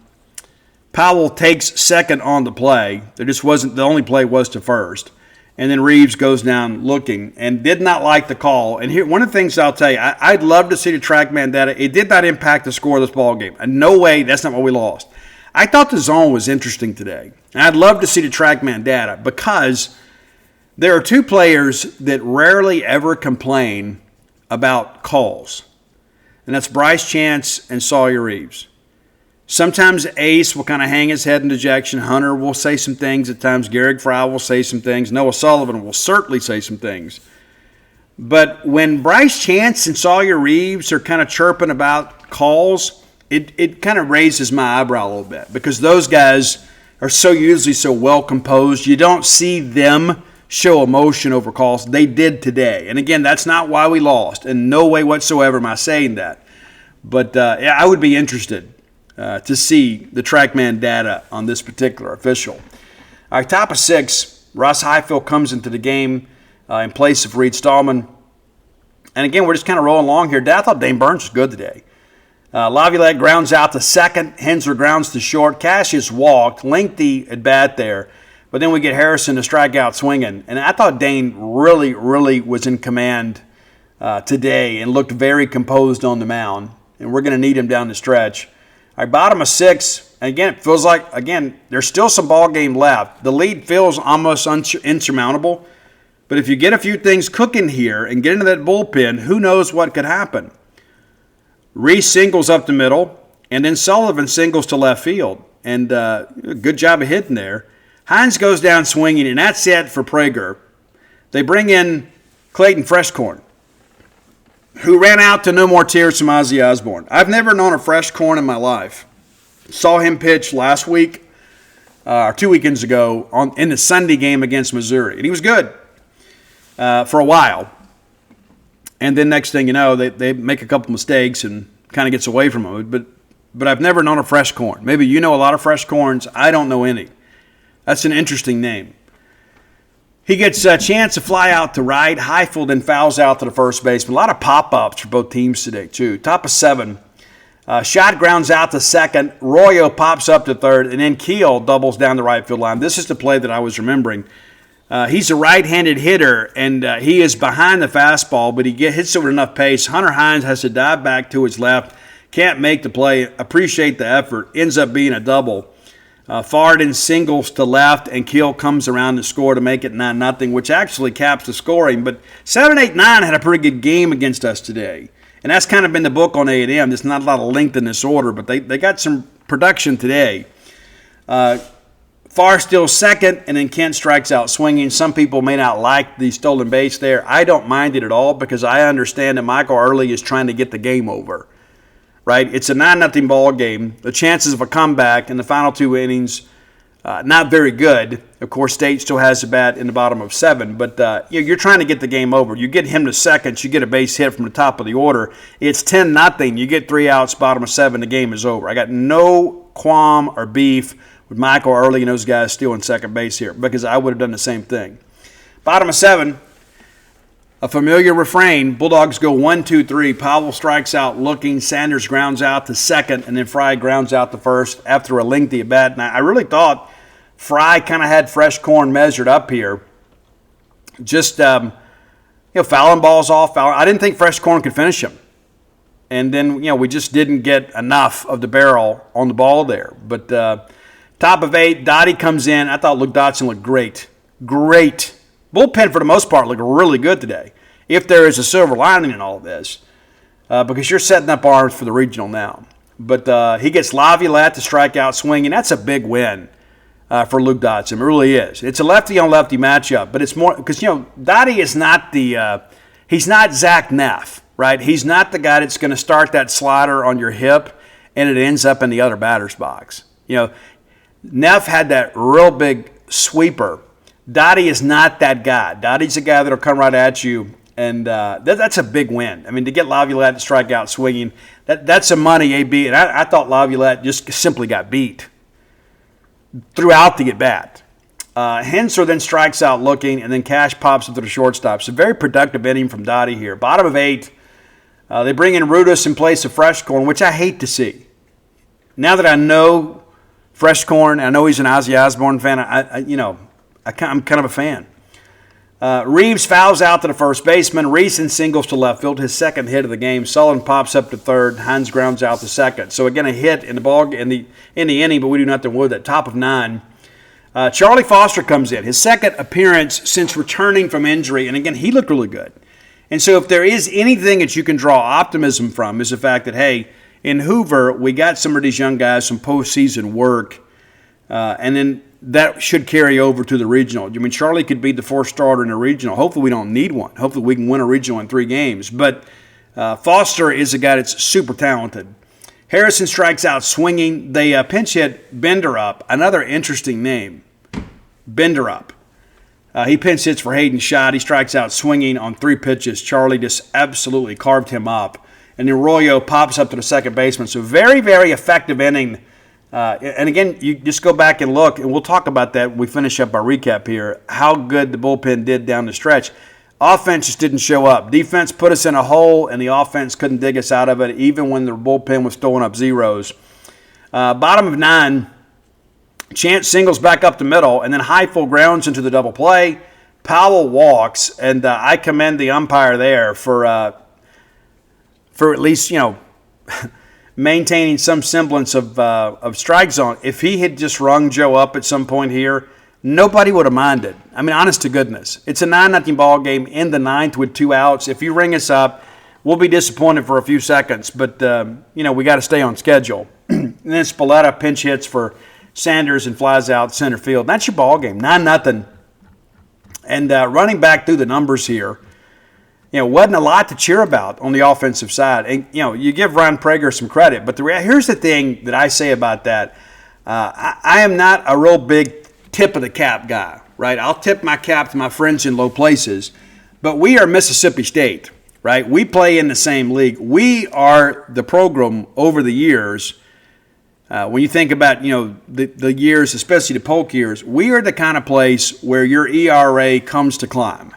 Powell takes second on the play. There just wasn't, the only play was to first. And then Reeves goes down looking and did not like the call. And here, one of the things I'll tell you, I'd love to see the TrackMan data. It did not impact the score of this ball game. And no way, that's not what we lost. I thought the zone was interesting today. And I'd love to see the TrackMan data because there are 2 players that rarely ever complain about calls. And that's Bryce Chance and Sawyer Reeves. Sometimes Ace will kind of hang his head in dejection. Hunter will say some things at times. Garrick Fry will say some things. Noah Sullivan will certainly say some things. But when Bryce Chance and Sawyer Reeves are kind of chirping about calls, it kind of raises my eyebrow a little bit because those guys are usually so well composed. You don't see them show emotion over calls. They did today. And again, that's not why we lost. In no way whatsoever am I saying that. But yeah, I would be interested to see the TrackMan data on this particular official. All right, top of 6, Russ Highfield comes into the game in place of Reed Stallman. And again, we're just kind of rolling along here. I thought Dane Burns was good today. Laviolette grounds out to second. Hensler grounds to short. Cassius walked. Lengthy at bat there. But then we get Harrison to strike out swinging. And I thought Dane really, really was in command today and looked very composed on the mound. And we're going to need him down the stretch. All right, bottom of 6. And again, it feels like, there's still some ball game left. The lead feels almost insurmountable. But if you get a few things cooking here and get into that bullpen, who knows what could happen. Reese singles up the middle, and then Sullivan singles to left field. And good job of hitting there. Hines goes down swinging, and that's it for Prager. They bring in Clayton Freshcorn, who ran out to no more tears from Ozzy Osbourne. I've never known a Freshcorn in my life. Saw him pitch last week, or 2 weekends ago, in the Sunday game against Missouri. And he was good. For a while. And then next thing you know, they make a couple mistakes and kind of gets away from them. But I've never known a Freshcorn. Maybe you know a lot of Freshcorns. I don't know any. That's an interesting name. He gets a chance to fly out to right. Highfield then fouls out to the first baseman. A lot of pop-ups for both teams today, too. Top of 7. Shot grounds out to second. Royo pops up to third. And then Keel doubles down the right field line. This is the play that I was remembering. He's a right-handed hitter, and he is behind the fastball, but he hits it with enough pace. Hunter Hines has to dive back to his left. Can't make the play. Appreciate the effort. Ends up being a double. Farden singles to left, and Keel comes around to score to make it 9-0, which actually caps the scoring. But 7-8-9 had a pretty good game against us today. And that's kind of been the book on A&M. There's not a lot of length in this order, but they got some production today. Farr still second, and then Kent strikes out swinging. Some people may not like the stolen base there. I don't mind it at all because I understand that Michael Early is trying to get the game over. Right? It's a 9-0 ball game. The chances of a comeback in the final 2 innings, not very good. Of course, State still has a bat in the bottom of 7, but you're trying to get the game over. You get him to second, you get a base hit from the top of the order. It's 10-0. You get 3 outs, bottom of 7, the game is over. I got no qualm or beef with Michael Early and those guys stealing second base here because I would have done the same thing. Bottom of 7, a familiar refrain. Bulldogs go 1-2-3. Powell strikes out looking. Sanders grounds out to second, and then Fry grounds out to first after a lengthy at bat. And I really thought Fry kind of had Freshcorn measured up here. Just fouling balls off. I didn't think Freshcorn could finish him. And then we just didn't get enough of the barrel on the ball there. But top of 8, Dottie comes in. I thought Luke Dotson looked great. Great. Bullpen, for the most part, looked really good today. If there is a silver lining in all of this. Because you're setting up arms for the regional now. But he gets Laviolette to strike out swinging. That's a big win for Luke Dotson. It really is. It's a lefty-on-lefty matchup. But it's more – because, Dottie is not he's not Zach Neff, right? He's not the guy that's going to start that slider on your hip and it ends up in the other batter's box. Neff had that real big sweeper. Dottie is not that guy. Dottie's a guy that'll come right at you, and that's a big win. I mean, to get Laviolette to strike out swinging, that's a money AB, and I thought Laviolette just simply got beat throughout the at-bat. Hensler then strikes out looking, and then Cash pops up to the shortstop. It's a very productive inning from Dottie here. Bottom of 8, they bring in Rudis in place of Freshcorn, which I hate to see. Now that I know Freshcorn, I know he's an Ozzy Osbourne fan. I'm kind of a fan. Reeves fouls out to the first baseman. Reeson singles to left field, his second hit of the game. Sullivan pops up to third. Hines grounds out to second. So again, a hit in the inning, but we do nothing with it. Top of 9. Charlie Foster comes in, his second appearance since returning from injury, and again, he looked really good. And so if there is anything that you can draw optimism from is the fact that, hey, in Hoover, we got some of these young guys some postseason work. And then that should carry over to the regional. I mean, Charlie could be the fourth starter in a regional. Hopefully we don't need one. Hopefully we can win a regional in 3 games. But Foster is a guy that's super talented. Harrison strikes out swinging. They pinch hit Bender up. Another interesting name, Bender up. He pinch hits for Hayden Schott. He strikes out swinging on 3 pitches. Charlie just absolutely carved him up. And Arroyo pops up to the second baseman. So very, very effective inning. And again, you just go back and look, and we'll talk about that when we finish up our recap here, how good the bullpen did down the stretch. Offense just didn't show up. Defense put us in a hole, and the offense couldn't dig us out of it, even when the bullpen was throwing up zeros. Bottom of 9, Chance singles back up the middle, and then Heifel grounds into the double play. Powell walks, and I commend the umpire there for at least, maintaining some semblance of strike zone. If he had just rung Joe up at some point here, nobody would have minded. I mean, honest to goodness. It's a 9-0 ball game in the 9th with 2 outs. If you ring us up, we'll be disappointed for a few seconds, but, we got to stay on schedule. And then Spalletta pinch hits for Sanders and flies out center field. That's your ball game, 9-0. And running back through the numbers here, wasn't a lot to cheer about on the offensive side. And, you give Ryan Prager some credit, but here's the thing that I say about that. I am not a real big tip of the cap guy, right? I'll tip my cap to my friends in low places, but we are Mississippi State, right? We play in the same league. We are the program over the years. When you think about, the years, especially the Polk years, we are the kind of place where your ERA comes to climb.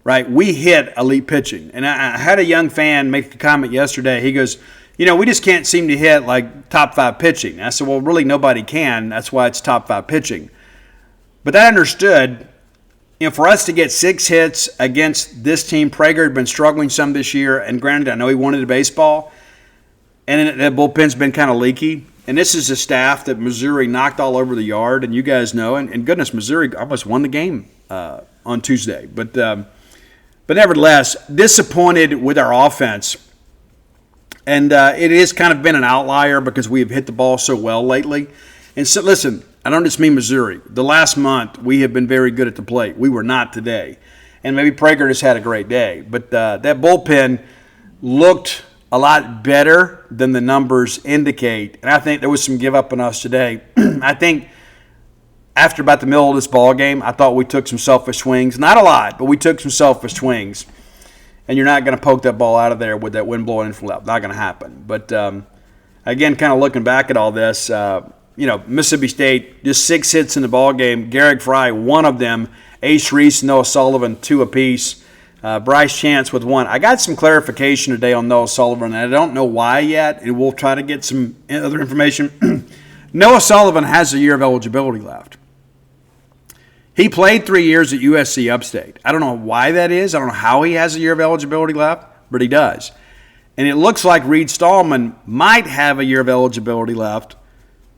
Right, we hit elite pitching. And I had a young fan make a comment yesterday. He goes, we just can't seem to hit like top 5 pitching. And I said, well, really nobody can. That's why it's top 5 pitching. But I understood, for us to get 6 hits against this team, Prager had been struggling some this year. And granted, I know he wanted a baseball. And that bullpen's been kind of leaky. And this is a staff that Missouri knocked all over the yard. And you guys know, and goodness, Missouri almost won the game on Tuesday. But nevertheless, disappointed with our offense. And it has kind of been an outlier because we have hit the ball so well lately. And so, listen, I don't just mean Missouri. The last month, we have been very good at the plate. We were not today. And maybe Prager just had a great day. But that bullpen looked a lot better than the numbers indicate. And I think there was some give up on us today. I think after about the middle of this ball game, I thought we took some selfish swings. Not a lot, but we took some selfish swings. And you're not going to poke that ball out of there with that wind blowing in from left. Not going to happen. But, again, kind of looking back at all this, Mississippi State, just 6 hits in the ball game. Garrick Fry, 1 of them. Ace Reese, Noah Sullivan, 2 apiece. Bryce Chance with 1. I got some clarification today on Noah Sullivan, and I don't know why yet, and we'll try to get some other information. Noah Sullivan has a year of eligibility left. He played 3 years at USC Upstate. I don't know why that is. I don't know how he has a year of eligibility left, but he does. And it looks like Reed Stallman might have a year of eligibility left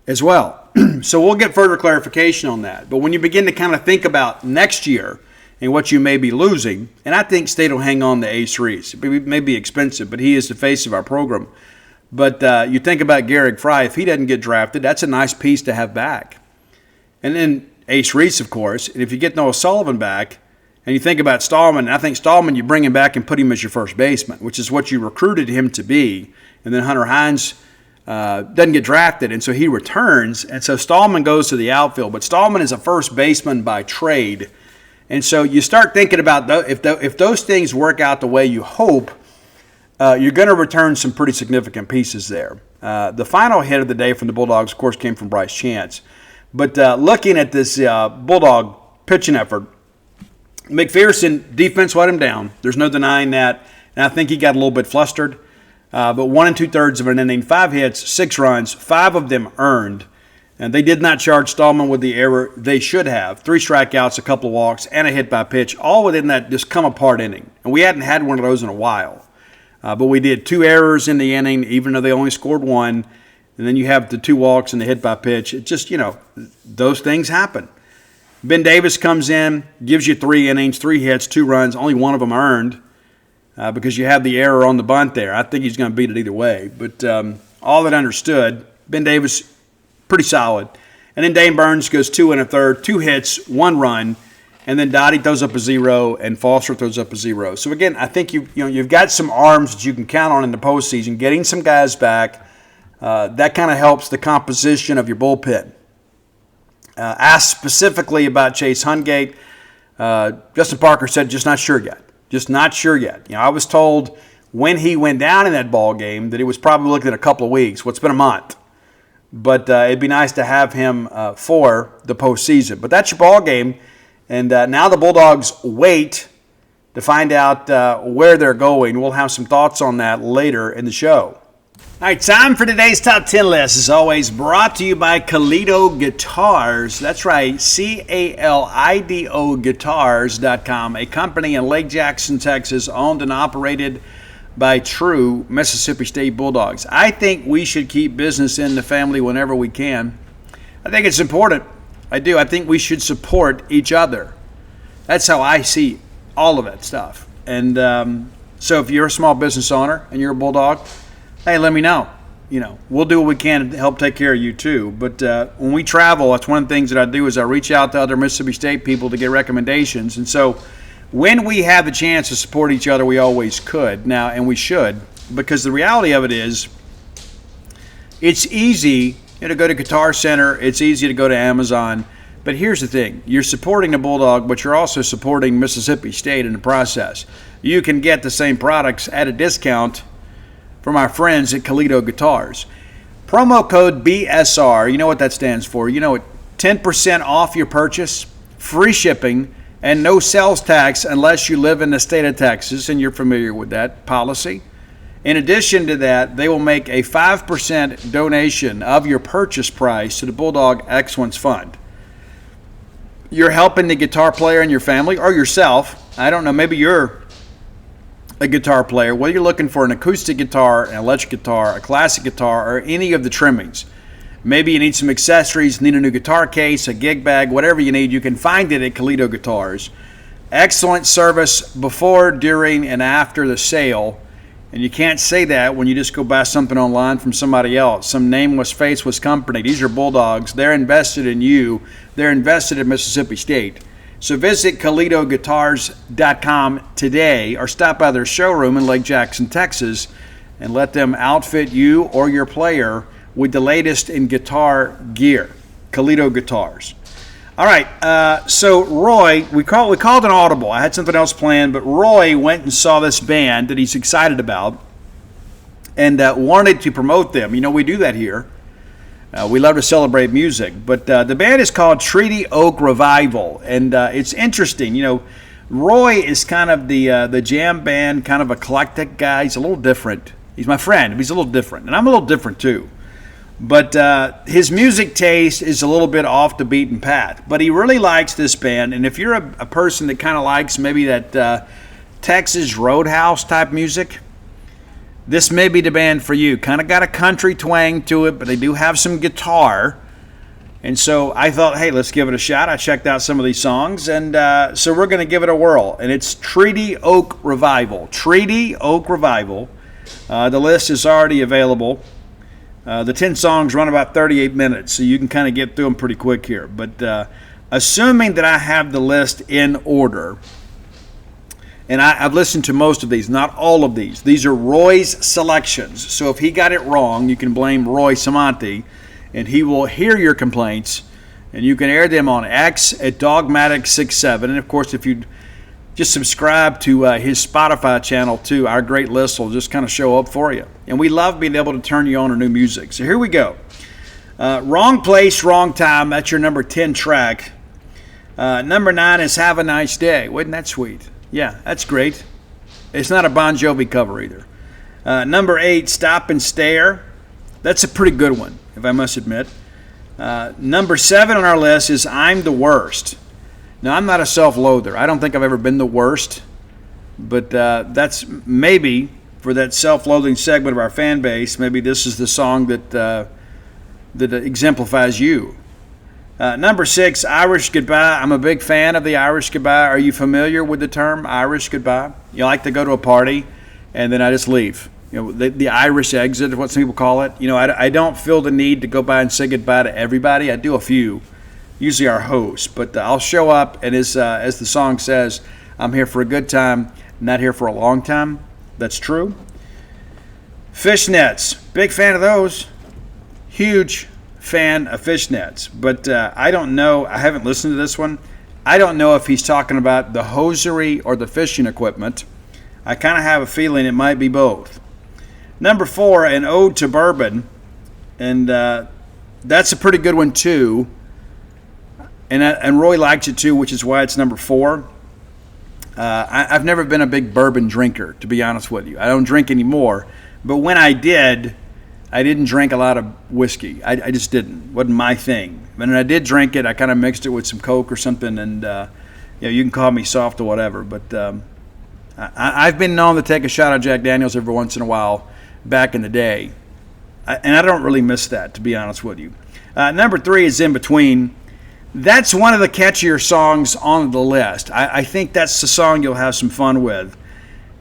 as well. So we'll get further clarification on that. But when you begin to kind of think about next year and what you may be losing, and I think State will hang on to Ace Reese. It may be expensive, but he is the face of our program. But you think about Garrick Fry, if he doesn't get drafted, that's a nice piece to have back. And then Ace Reese, of course, and if you get Noah Sullivan back, and you think about Stallman, I think Stallman, you bring him back and put him as your first baseman, which is what you recruited him to be. And then Hunter Hines doesn't get drafted, and so he returns. And so Stallman goes to the outfield. But Stallman is a first baseman by trade. And so you start thinking about if those things work out the way you hope, you're going to return some pretty significant pieces there. The final hit of the day from the Bulldogs, of course, came from Bryce Chance. But looking at this Bulldog pitching effort, McPherson, defense let him down. There's no denying that. And I think he got a little bit flustered. But 1 2/3 of an inning, 5 hits, 6 runs, 5 of them earned. And they did not charge Stallman with the error they should have. 3 strikeouts, a couple of walks, and a hit by pitch, all within that just come apart inning. And we hadn't had one of those in a while. But we did 2 errors in the inning, even though they only scored 1. And then you have the 2 walks and the hit by pitch. It just, those things happen. Ben Davis comes in, gives you 3 innings, 3 hits, 2 runs, only 1 of them earned because you have the error on the bunt there. I think he's going to beat it either way. But all that understood, Ben Davis, pretty solid. And then Dane Burns goes 2 1/3, 2 hits, 1 run. And then Dottie throws up a 0, and Foster throws up a 0. So again, I think you've got some arms that you can count on in the postseason. Getting some guys back, that kind of helps the composition of your bullpen. Asked specifically about Chase Hungate, Justin Parker said, just not sure yet. Just not sure yet. I was told when he went down in that ball game that he was probably looking at a couple of weeks. Well, it's been a month. But it'd be nice to have him for the postseason. But that's your ball game. And now the Bulldogs wait to find out where they're going. We'll have some thoughts on that later in the show. All right, time for today's Top 10 list. As always, brought to you by Kalido Guitars. That's right, CALIDO Guitars.com, a company in Lake Jackson, Texas, owned and operated by true Mississippi State Bulldogs. I think we should keep business in the family whenever we can. I think it's important. I do. I think we should support each other. That's how I see all of that stuff. And so if you're a small business owner and you're a Bulldog, hey, let me know. We'll do what we can to help take care of you too. But when we travel, that's one of the things that I do is I reach out to other Mississippi State people to get recommendations. And so when we have the chance to support each other, we always could now, and we should, because the reality of it is it's easy to go to Guitar Center. It's easy to go to Amazon. But here's the thing. You're supporting the Bulldog, but you're also supporting Mississippi State in the process. You can get the same products at a discount from our friends at Kalido Guitars. Promo code BSR, you know what that stands for. 10% off your purchase, free shipping, and no sales tax unless you live in the state of Texas, and you're familiar with that policy. In addition to that, they will make a 5% donation of your purchase price to the Bulldog Excellence Fund. You're helping the guitar player in your family or yourself. I don't know, maybe you're a guitar player. Whether you're looking for an acoustic guitar, an electric guitar, a classic guitar, or any of the trimmings. Maybe you need some accessories, need a new guitar case, a gig bag, whatever you need, you can find it at Kalido Guitars. Excellent service before, during, and after the sale. And you can't say that when you just go buy something online from somebody else, some nameless, faceless company. These are Bulldogs. They're invested in you. They're invested in Mississippi State. So visit KalidoGuitars.com today or stop by their showroom in Lake Jackson, Texas, and let them outfit you or your player with the latest in guitar gear. Kalido Guitars. All right, so Roy, we called an audible. I had something else planned, but Roy went and saw this band that he's excited about and wanted to promote them. We do that here. We love to celebrate music, but the band is called Treaty Oak Revival, and it's interesting. Roy is kind of the jam band, kind of eclectic guy. He's a little different. He's my friend, but he's a little different, and I'm a little different too. But his music taste is a little bit off the beaten path. But he really likes this band. And if you're a person that kind of likes maybe that Texas Roadhouse type music, this may be the band for you. Kind of got a country twang to it, but they do have some guitar. And so I thought, hey, let's give it a shot. I checked out some of these songs, and so we're going to give it a whirl. And it's Treaty Oak Revival. Treaty Oak Revival. The list is already available. The 10 songs run about 38 minutes, so you can kind of get through them pretty quick here. But assuming that I have the list in order, and I've listened to most of these, not all of these. These are Roy's selections. So if he got it wrong, you can blame Roy Samanti, and he will hear your complaints, and you can air them on X at Dogmatic67. And, of course, if you just subscribe to his Spotify channel, too, our great list will just kind of show up for you. And we love being able to turn you on to new music. So here we go. Wrong Place, Wrong Time. That's your number 10 track. Number 9 is Have a Nice Day. Wasn't that sweet? Yeah, that's great. It's not a Bon Jovi cover either. Number 8, Stop and Stare. That's a pretty good one, if I must admit. Number 7 on our list is I'm the Worst. Now, I'm not a self-loather. I don't think I've ever been the worst. But that's maybe for that self-loathing segment of our fan base, maybe this is the song that exemplifies you. Number 6, Irish Goodbye. I'm a big fan of the Irish Goodbye. Are you familiar with the term Irish Goodbye? You like to go to a party, and then I just leave. the Irish exit, what some people call it. I don't feel the need to go by and say goodbye to everybody. I do a few, usually our hosts, but I'll show up, and as the song says, I'm here for a good time, not here for a long time. That's true. Fishnets, big fan of those. Huge fan of fishnets, but I don't know. I haven't listened to this one. I don't know if he's talking about the hosiery or the fishing equipment. I kind of have a feeling it might be both. Number 4, an ode to bourbon, and that's a pretty good one too. And Roy likes it too, which is why it's number 4. I've never been a big bourbon drinker, to be honest with you. I don't drink anymore, but when I did, I didn't drink a lot of whiskey. I just didn't. It wasn't my thing. When I did drink it, I kind of mixed it with some Coke or something, and you can call me soft or whatever. But I've been known to take a shot of Jack Daniels every once in a while back in the day, and I don't really miss that, to be honest with you. Number 3 is In Between. That's one of the catchier songs on the list. I think that's the song you'll have some fun with.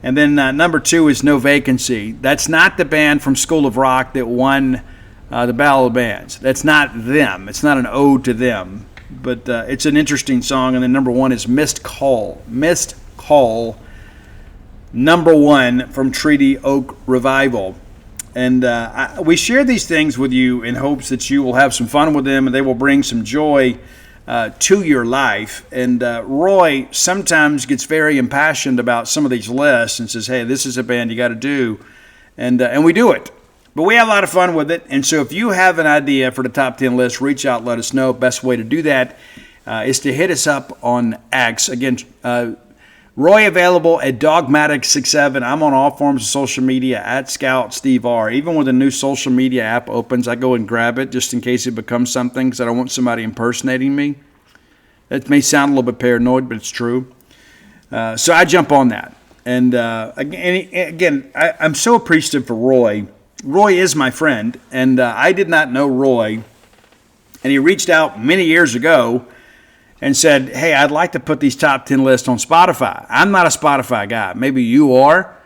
And then number 2 is No Vacancy. That's not the band from School of Rock that won the Battle of the Bands. That's not them. It's not an ode to them. But it's an interesting song. And then number 1 is Missed Call. Missed Call, number 1 from Treaty Oak Revival. And we share these things with you in hopes that you will have some fun with them and they will bring some joy to your life. And Roy sometimes gets very impassioned about some of these lists and says, hey, this is a band you got to do. And we do it. But we have a lot of fun with it. And so if you have an idea for the top 10 list, reach out, let us know. Best way to do that is to hit us up on X. Again, Roy available at Dogmatic67. I'm on all forms of social media at Scout Steve R. Even when the new social media app opens, I go and grab it just in case it becomes something because I don't want somebody impersonating me. It may sound a little bit paranoid, but it's true. So I jump on that. And again, I'm so appreciative for Roy. Roy is my friend, and I did not know Roy. And he reached out many years ago and said, hey, I'd like to put these top 10 lists on Spotify. I'm not a Spotify guy. Maybe you are.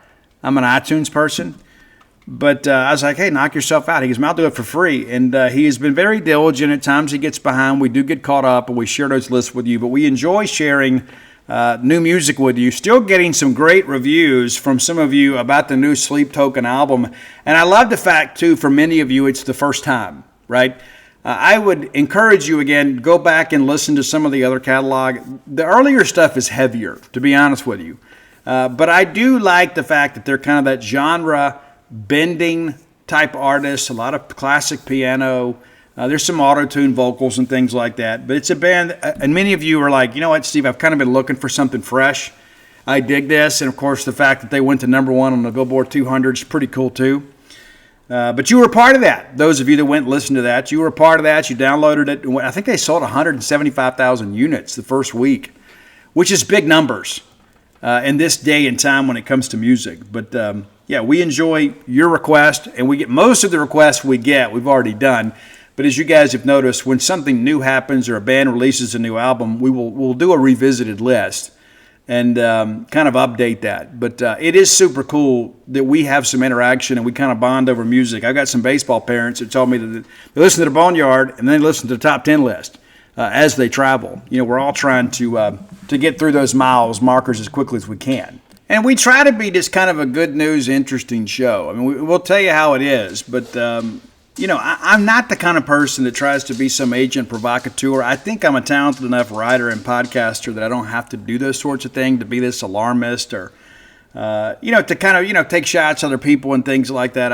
I'm an iTunes person. But I was like, hey, knock yourself out. He goes, I'll do it for free. And he has been very diligent. At times he gets behind. We do get caught up, and we share those lists with you. But we enjoy sharing new music with you. Still getting some great reviews from some of you about the new Sleep Token album. And I love the fact, too, for many of you, it's the first time, right? I would encourage you, again, go back and listen to some of the other catalog. The earlier stuff is heavier, to be honest with you. But I do like the fact that they're kind of that genre-bending type artists, a lot of classic piano. There's some auto-tune vocals and things like that. But it's a band, and many of you are like, you know what, Steve, I've kind of been looking for something fresh. I dig this. And, of course, the fact that they went to number 1 on the Billboard 200 is pretty cool, too. But you were a part of that. Those of you that went and listened to that, you were a part of that. You downloaded it. I think they sold 175,000 units the first week, which is big numbers in this day and time when it comes to music. But, yeah, we enjoy your request, and we get most of the requests we've already done. But as you guys have noticed, when something new happens or a band releases a new album, we'll do a revisited list and kind of update that. But it is super cool that we have some interaction and we kind of bond over music. I've got some baseball parents that told me that they listen to the Boneyard and then they listen to the top 10 list as they travel. We're all trying to get through those miles markers as quickly as we can. And we try to be just kind of a good news, interesting show. I mean, we'll tell you how it is, but I'm not the kind of person that tries to be some agent provocateur. I think I'm a talented enough writer and podcaster that I don't have to do those sorts of things, to be this alarmist or, to kind of, take shots at other people and things like that.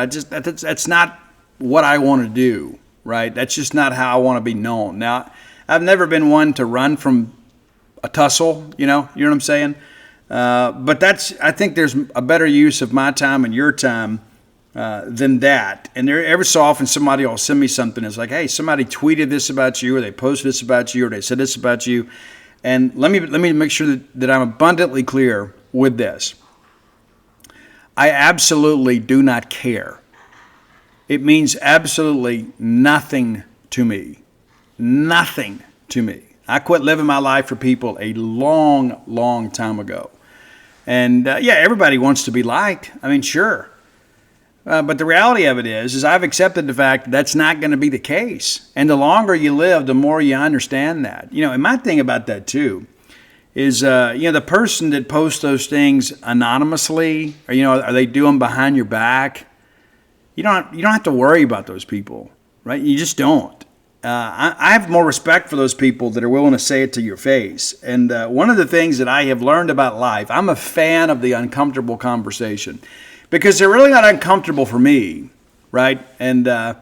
That's not what I want to do, right? That's just not how I want to be known. Now, I've never been one to run from a tussle, you know what I'm saying? But I think there's a better use of my time and your time than that. And every so often somebody will send me something. It's like, hey, somebody tweeted this about you, or they posted this about you, or they said this about you. And let me make sure that I'm abundantly clear with this. I absolutely do not care. It means absolutely nothing to me. Nothing to me. I quit living my life for people a long, long time ago. And, everybody wants to be liked. I mean, sure. But the reality of it is I've accepted the fact that that's not going to be the case. And the longer you live, the more you understand that. And my thing about that too is, the person that posts those things anonymously, or, are they doing behind your back? You don't have to worry about those people, right? You just don't. I have more respect for those people that are willing to say it to your face. And one of the things that I have learned about life, I'm a fan of the uncomfortable conversation because they're really not uncomfortable for me, right? And, I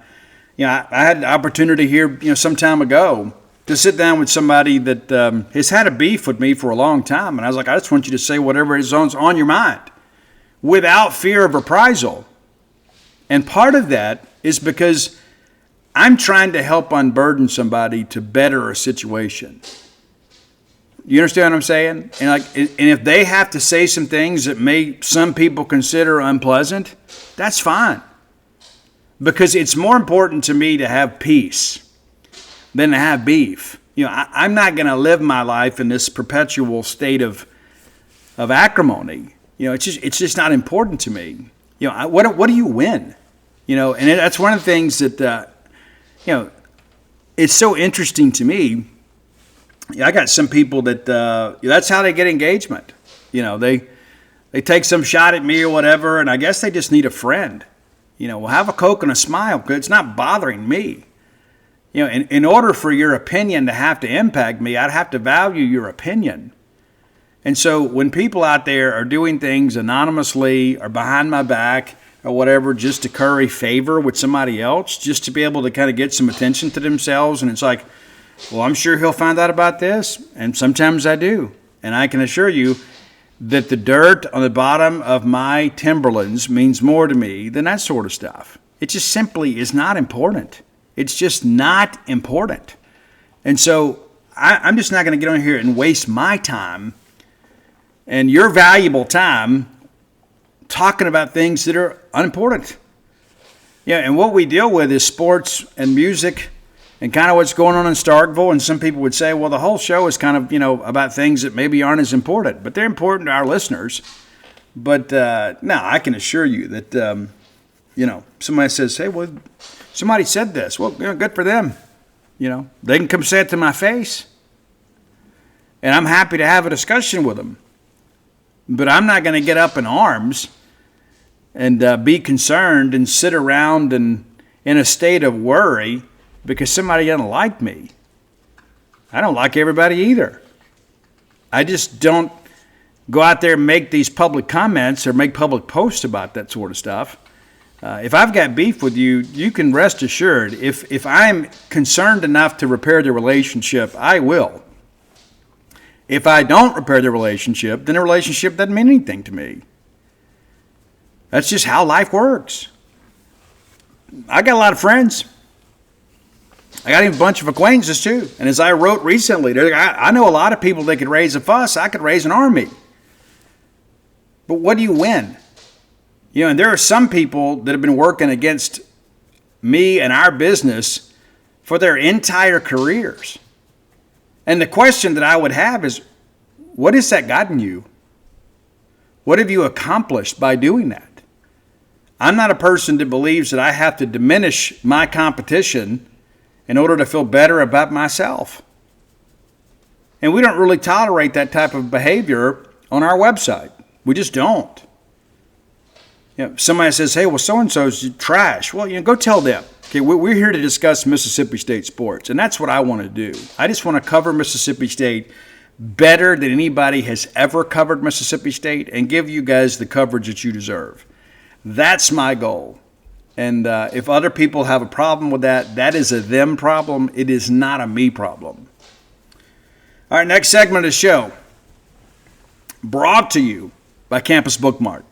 had the opportunity here, some time ago to sit down with somebody that has had a beef with me for a long time. And I was like, I just want you to say whatever is on your mind without fear of reprisal. And part of that is because I'm trying to help unburden somebody to better a situation. You understand what I'm saying? And if they have to say some things that may some people consider unpleasant, that's fine. Because it's more important to me to have peace than to have beef. I'm not going to live my life in this perpetual state of acrimony. It's just not important to me. What do you win? And that's one of the things that it's so interesting to me. I got some people that that's how they get engagement. They take some shot at me or whatever, and I guess they just need a friend. We'll have a Coke and a smile because it's not bothering me. In order for your opinion to have to impact me, I'd have to value your opinion. And so when people out there are doing things anonymously or behind my back or whatever, just to curry favor with somebody else, just to be able to kind of get some attention to themselves. And it's like, well, I'm sure he'll find out about this. And sometimes I do. And I can assure you that the dirt on the bottom of my Timberlands means more to me than that sort of stuff. It just simply is not important. It's just not important. And so I'm just not going to get on here and waste my time and your valuable time talking about things that are unimportant. And what we deal with is sports and music and kind of what's going on in Starkville. And some people would say, well, the whole show is kind of, about things that maybe aren't as important, but they're important to our listeners. But no, I can assure you that, somebody says, hey, well, somebody said this. Well, good for them. They can come say it to my face. And I'm happy to have a discussion with them. But I'm not going to get up in arms and be concerned and sit around and in a state of worry because somebody doesn't like me. I don't like everybody either. I just don't go out there and make these public comments or make public posts about that sort of stuff. If I've got beef with you, you can rest assured. If I'm concerned enough to repair the relationship, I will. If I don't repair the relationship, then the relationship doesn't mean anything to me. That's just how life works. I got a lot of friends. I got even a bunch of acquaintances too. And as I wrote recently, I know a lot of people that could raise a fuss. I could raise an army. But what do you win? And there are some people that have been working against me and our business for their entire careers. And the question that I would have is, what has that gotten you? What have you accomplished by doing that? I'm not a person that believes that I have to diminish my competition in order to feel better about myself. And we don't really tolerate that type of behavior on our website. We just don't. Somebody says, hey, well, so-and-so's trash. Well, go tell them. Okay, we're here to discuss Mississippi State sports, and that's what I want to do. I just want to cover Mississippi State better than anybody has ever covered Mississippi State and give you guys the coverage that you deserve. That's my goal. And if other people have a problem with that, that is a them problem. It is not a me problem. All right, next segment of the show, brought to you by Campus Bookmart.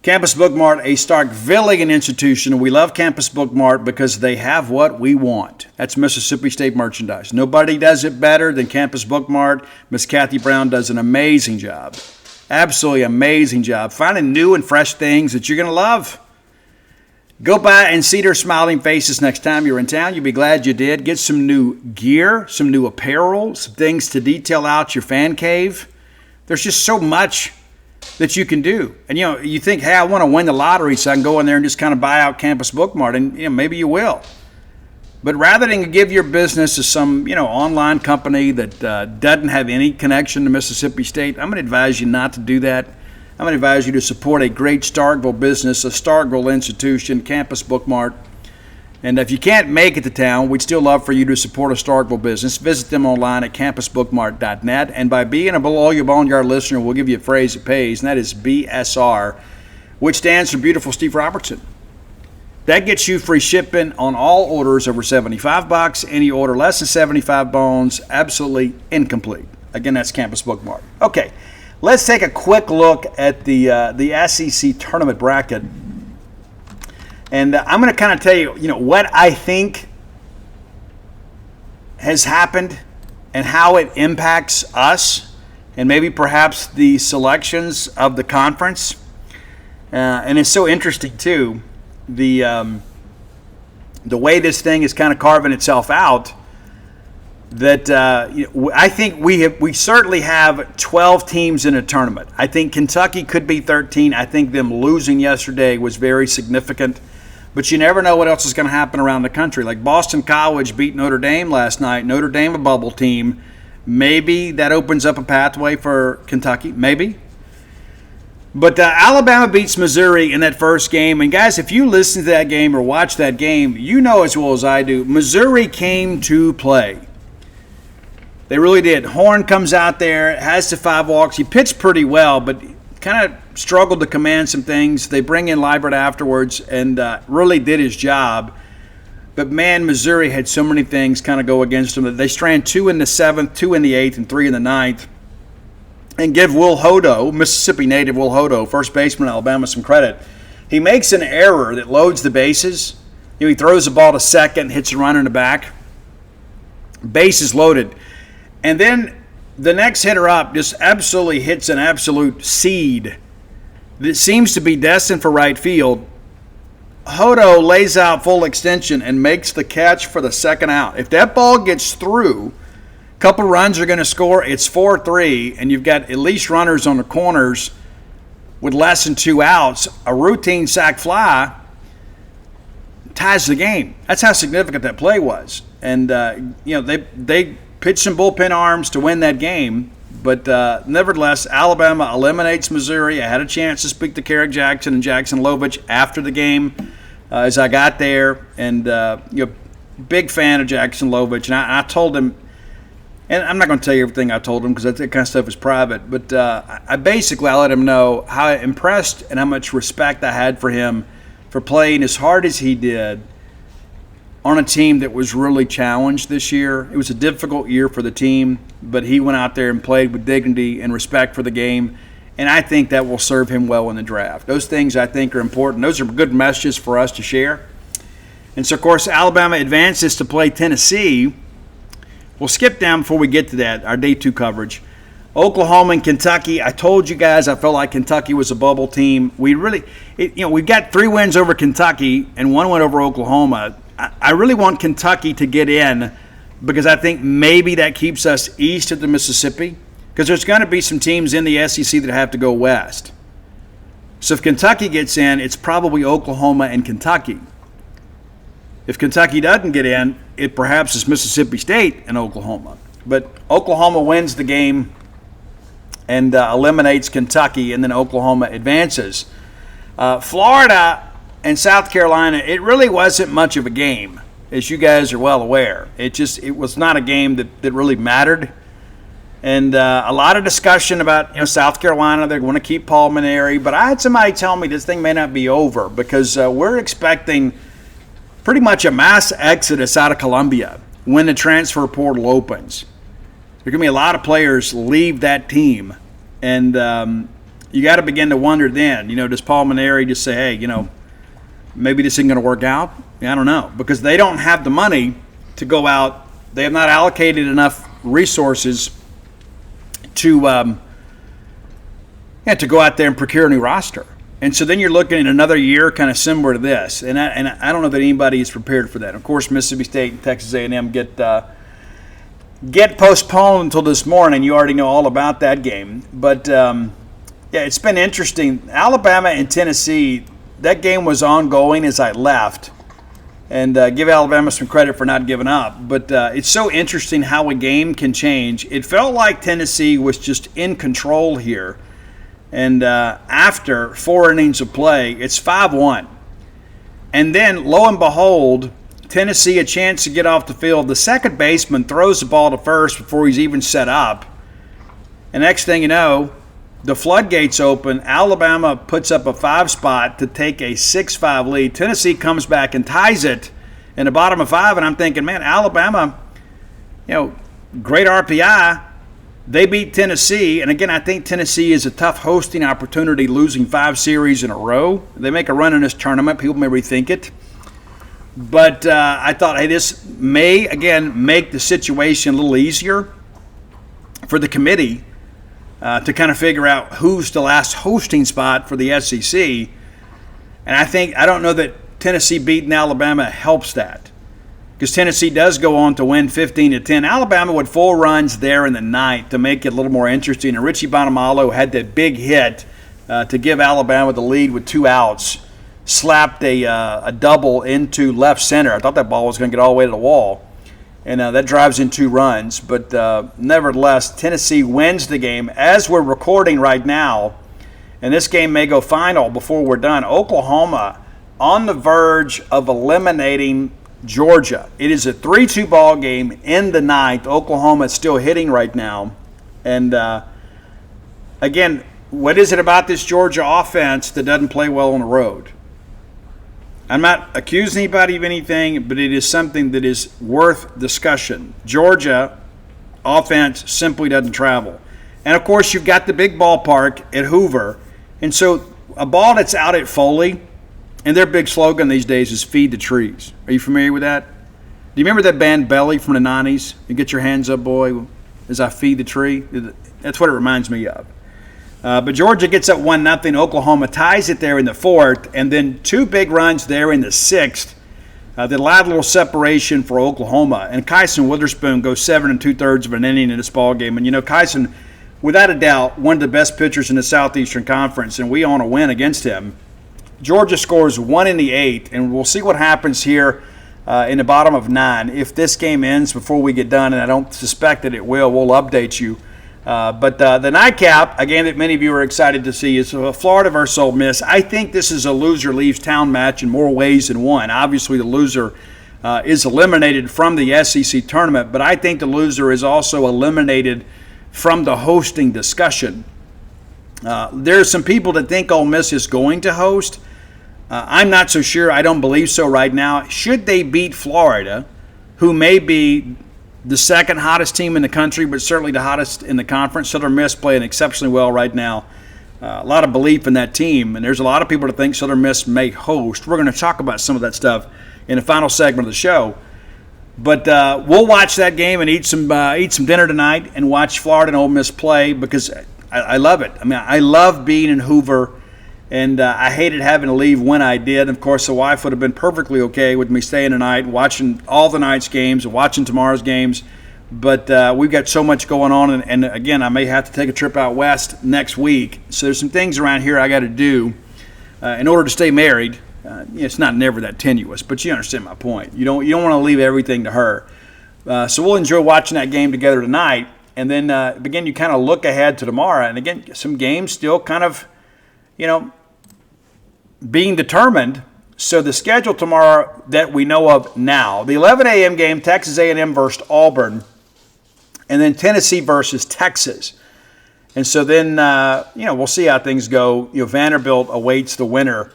Campus Bookmart, a Starkvillian institution. We love Campus Bookmart because they have what we want. That's Mississippi State merchandise. Nobody does it better than Campus Bookmart. Miss Kathy Brown does an amazing job. Absolutely amazing job. Finding new and fresh things that you're going to love. Go by and see their smiling faces next time you're in town. You'll be glad you did. Get some new gear, some new apparel, some things to detail out your fan cave. There's just so much that you can do. And, you think, hey, I want to win the lottery so I can go in there and just kind of buy out Campus Bookmart. And, maybe you will. But rather than give your business to some, online company that doesn't have any connection to Mississippi State, I'm going to advise you not to do that. I'm going to advise you to support a great Starkville business, a Starkville institution, Campus Bookmart. And if you can't make it to town, we'd still love for you to support a Starkville business. Visit them online at campusbookmart.net. And by being a Below Your Boneyard listener, we'll give you a phrase that pays, and that is BSR, which stands for Beautiful Steve Robertson. That gets you free shipping on all orders over $75. Any order less than 75 bones, absolutely incomplete. Again, that's Campus Bookmart. Okay, let's take a quick look at the SEC Tournament bracket. And I'm going to kind of tell you, what I think has happened and how it impacts us and maybe perhaps the selections of the conference. And it's so interesting, too. The way this thing is kind of carving itself out, that I think we certainly have 12 teams in a tournament. I think Kentucky could be 13. I think them losing yesterday was very significant, but you never know what else is going to happen around the country. Like Boston College beat Notre Dame last night. Notre Dame, a bubble team. Maybe that opens up a pathway for Kentucky. Maybe. But Alabama beats Missouri in that first game. And, guys, if you listen to that game or watch that game, you know as well as I do, Missouri came to play. They really did. Horn comes out there, has the 5 walks. He pitched pretty well, but kind of struggled to command some things. They bring in Liebert afterwards and really did his job. But, man, Missouri had so many things kind of go against them. They strand 2 in the 7th, 2 in the 8th, and 3 in the 9th. And give Will Hodo, Mississippi native Will Hodo, first baseman of Alabama, some credit. He makes an error that loads the bases. He throws the ball to second, hits a runner in the back. Bases loaded. And then the next hitter up just absolutely hits an absolute seed that seems to be destined for right field. Hodo lays out full extension and makes the catch for the second out. If that ball gets through, couple runs are going to score. It's 4-3, and you've got at least runners on the corners with less than 2 outs. A routine sac fly ties the game. That's how significant that play was. And they pitched some bullpen arms to win that game, but nevertheless, Alabama eliminates Missouri. I had a chance to speak to Carrick Jackson and Jackson Lovich after the game as I got there, and big fan of Jackson Lovich, and I told him. And I'm not going to tell you everything I told him because that kind of stuff is private. But I let him know how impressed and how much respect I had for him for playing as hard as he did on a team that was really challenged this year. It was a difficult year for the team, but he went out there and played with dignity and respect for the game. And I think that will serve him well in the draft. Those things I think are important. Those are good messages for us to share. And so, of course, Alabama advances to play Tennessee. We'll skip down before we get to that, our Day 2 coverage. Oklahoma and Kentucky. I told you guys I felt like Kentucky was a bubble team. We've got 3 wins over Kentucky and 1 win over Oklahoma. I really want Kentucky to get in because I think maybe that keeps us east of the Mississippi because there's going to be some teams in the SEC that have to go west. So if Kentucky gets in, it's probably Oklahoma and Kentucky. If Kentucky doesn't get in, it perhaps is Mississippi State and Oklahoma. But Oklahoma wins the game and eliminates Kentucky, and then Oklahoma advances. Florida and South Carolina, it really wasn't much of a game, as you guys are well aware. It was not a game that really mattered. And a lot of discussion about South Carolina, they want to keep Paul Maneri. But I had somebody tell me this thing may not be over because we're expecting pretty much a mass exodus out of Columbia when the transfer portal opens. There's going to be a lot of players leave that team. And you got to begin to wonder then, does Paul Maneri just say, hey, maybe this isn't going to work out? I don't know. Because they don't have the money to go out. They have not allocated enough resources to go out there and procure a new roster. And so then you're looking at another year kind of similar to this. And I don't know that anybody is prepared for that. Of course, Mississippi State and Texas A&M get postponed until this morning. You already know all about that game. But Yeah, it's been interesting. Alabama and Tennessee, that game was ongoing as I left. And give Alabama some credit for not giving up. But it's so interesting how a game can change. It felt like Tennessee was just in control here. And after 4 innings of play, it's 5-1. And then, lo and behold, Tennessee a chance to get off the field. The second baseman throws the ball to first before he's even set up. And next thing you know, the floodgates open. Alabama puts up a 5 spot to take a 6-5 lead. Tennessee comes back and ties it in the bottom of 5, and I'm thinking, man, Alabama, great RPI. They beat Tennessee, and again, I think Tennessee is a tough hosting opportunity, losing 5 series in a row. They make a run in this tournament. People may rethink it. But I thought, hey, this may, again, make the situation a little easier for the committee to kind of figure out who's the last hosting spot for the SEC. And I don't know that Tennessee beating Alabama helps that, because Tennessee does go on to win 15-10. Alabama with 4 runs there in the ninth to make it a little more interesting. And Richie Bonamalo had that big hit to give Alabama the lead with 2 outs, slapped a double into left center. I thought that ball was going to get all the way to the wall. And that drives in 2 runs. But nevertheless, Tennessee wins the game. As we're recording right now, and this game may go final before we're done, Oklahoma on the verge of eliminating Georgia. It is a 3-2 ball game in the ninth. Oklahoma is still hitting right now. And again, what is it about this Georgia offense that doesn't play well on the road? I'm not accusing anybody of anything, but it is something that is worth discussion. Georgia offense simply doesn't travel. And, of course, you've got the big ballpark at Hoover. And so a ball that's out at Foley, and their big slogan these days is feed the trees. Are you familiar with that? Do you remember that band Belly from the 90s? You get your hands up, boy, as I feed the tree. That's what it reminds me of. But Georgia gets up 1-0. Oklahoma ties it there in the 4th, and then 2 big runs there in the 6th that allowed a little separation for Oklahoma. And Kyson Witherspoon goes 7 2/3 of an inning in this ball game. And Kyson, without a doubt, one of the best pitchers in the Southeastern Conference, and we own a win against him. Georgia scores 1 in the 8th, and we'll see what happens here in the bottom of 9. If this game ends before we get done, and I don't suspect that it will, we'll update you. But the nightcap, a game that many of you are excited to see, is Florida versus Ole Miss. I think this is a loser leaves town match in more ways than one. Obviously, the loser is eliminated from the SEC tournament, but I think the loser is also eliminated from the hosting discussion. There are some people that think Ole Miss is going to host. I'm not so sure. I don't believe so right now. Should they beat Florida, who may be the second hottest team in the country, but certainly the hottest in the conference? Southern Miss playing exceptionally well right now. A lot of belief in that team, and there's a lot of people that think Southern Miss may host. We're going to talk about some of that stuff in the final segment of the show. But we'll watch that game and eat some dinner tonight and watch Florida and Ole Miss play, because I love it. I mean, I love being in Hoover, and I hated having to leave when I did. Of course, the wife would have been perfectly okay with me staying tonight, watching all the night's games, and watching tomorrow's games. But we've got so much going on, and again, I may have to take a trip out west next week. So there's some things around here I got to do in order to stay married. It's not never that tenuous, but you understand my point. You don't want to leave everything to her. So we'll enjoy watching that game together tonight. And then, again, you kind of look ahead to tomorrow. And, again, some games still kind of, being determined. So the schedule tomorrow that we know of now, the 11 a.m. game, Texas A&M versus Auburn, and then Tennessee versus Texas. And so then, we'll see how things go. Vanderbilt awaits the winner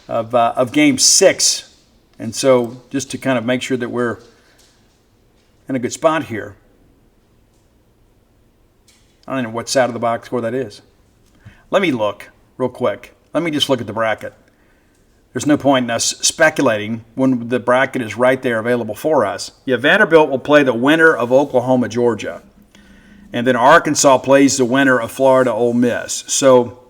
of Game 6. And so just to kind of make sure that we're in a good spot here. I don't know what side of the box score that is. Let me look real quick. Let me just look at the bracket. There's no point in us speculating when the bracket is right there available for us. Vanderbilt will play the winner of Oklahoma, Georgia. And then Arkansas plays the winner of Florida, Ole Miss. So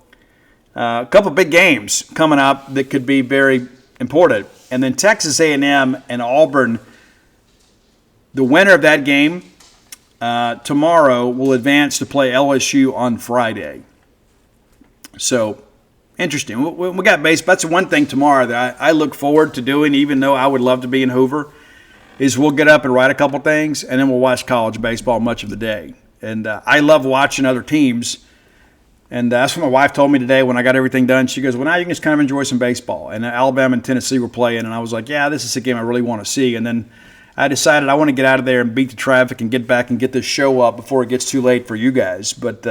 a couple big games coming up that could be very important. And then Texas A&M and Auburn, the winner of that game tomorrow will advance to play LSU on Friday. So, interesting. We got baseball. That's one thing tomorrow that I look forward to doing, even though I would love to be in Hoover, is we'll get up and write a couple things, and then we'll watch college baseball much of the day. And I love watching other teams. And that's what my wife told me today when I got everything done. She goes, well, now you can just kind of enjoy some baseball. And Alabama and Tennessee were playing, and I was like, yeah, this is a game I really want to see. And then I decided I want to get out of there and beat the traffic and get back and get this show up before it gets too late for you guys. But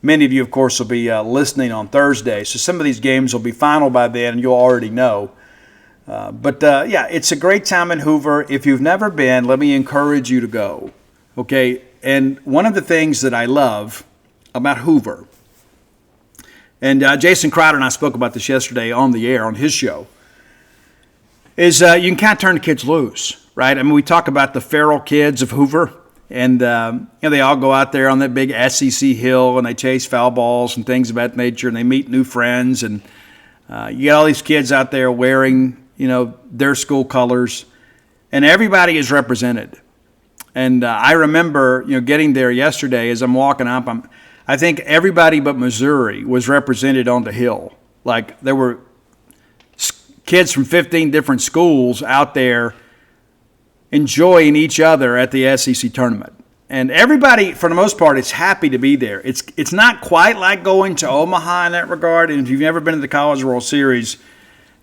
many of you, of course, will be listening on Thursday. So some of these games will be final by then, and you'll already know. Yeah, it's a great time in Hoover. If you've never been, let me encourage you to go. Okay? And one of the things that I love about Hoover, and Jason Crowder and I spoke about this yesterday on the air on his show, is you can kind of turn the kids loose, right? I mean, we talk about the feral kids of Hoover, and they all go out there on that big SEC hill, and they chase foul balls and things of that nature, and they meet new friends, and you get all these kids out there wearing, their school colors, and everybody is represented. And I remember, getting there yesterday as I'm walking up, I think everybody but Missouri was represented on the hill. Like, there were kids from 15 different schools out there enjoying each other at the SEC tournament. And everybody, for the most part, is happy to be there. It's not quite like going to Omaha in that regard. And if you've never been to the College World Series,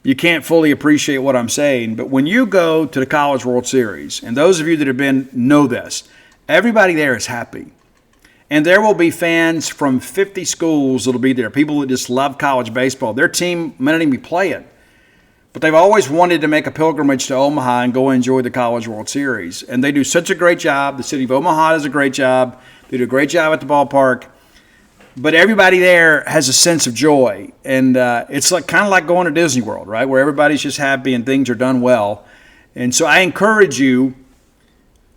you can't fully appreciate what I'm saying. But when you go to the College World Series, and those of you that have been know this, everybody there is happy. And there will be fans from 50 schools that will be there, people that just love college baseball. Their team may not even be playing, but they've always wanted to make a pilgrimage to Omaha and go enjoy the College World Series. And they do such a great job. The city of Omaha does a great job. They do a great job at the ballpark. But everybody there has a sense of joy. And it's kind of like going to Disney World, right, where everybody's just happy and things are done well. And so I encourage you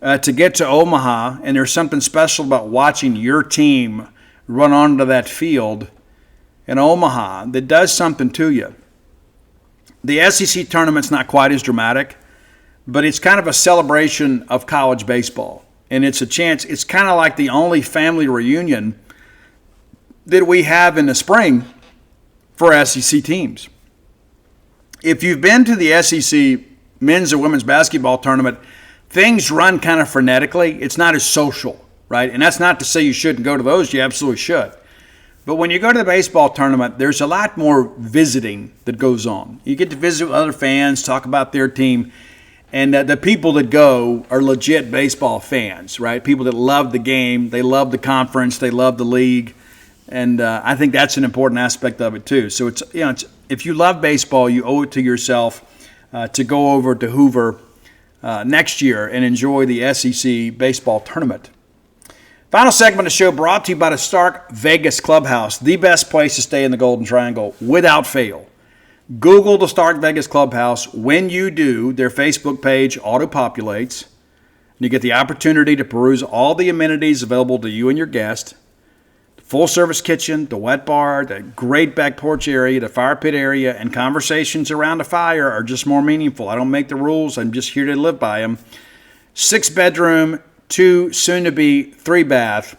to get to Omaha, and there's something special about watching your team run onto that field in Omaha that does something to you. The SEC tournament's not quite as dramatic, but it's kind of a celebration of college baseball. And it's a chance, it's kind of like the only family reunion that we have in the spring for SEC teams. If you've been to the SEC men's and women's basketball tournament, things run kind of frenetically. It's not as social, right? And that's not to say you shouldn't go to those. You absolutely should. But when you go to the baseball tournament, there's a lot more visiting that goes on. You get to visit with other fans, talk about their team. And the people that go are legit baseball fans, right? People that love the game. They love the conference. They love the league. And I think that's an important aspect of it, too. So, it's if you love baseball, you owe it to yourself to go over to Hoover next year and enjoy the SEC baseball tournament. Final segment of the show brought to you by the Stark Vegas Clubhouse, the best place to stay in the Golden Triangle without fail. Google the Stark Vegas Clubhouse. When you do, their Facebook page auto-populates. You get the opportunity to peruse all the amenities available to you and your guest. The full-service kitchen, the wet bar, the great back porch area, the fire pit area, and conversations around the fire are just more meaningful. I don't make the rules. I'm just here to live by them. 6-bedroom, 2, soon-to-be 3-bath.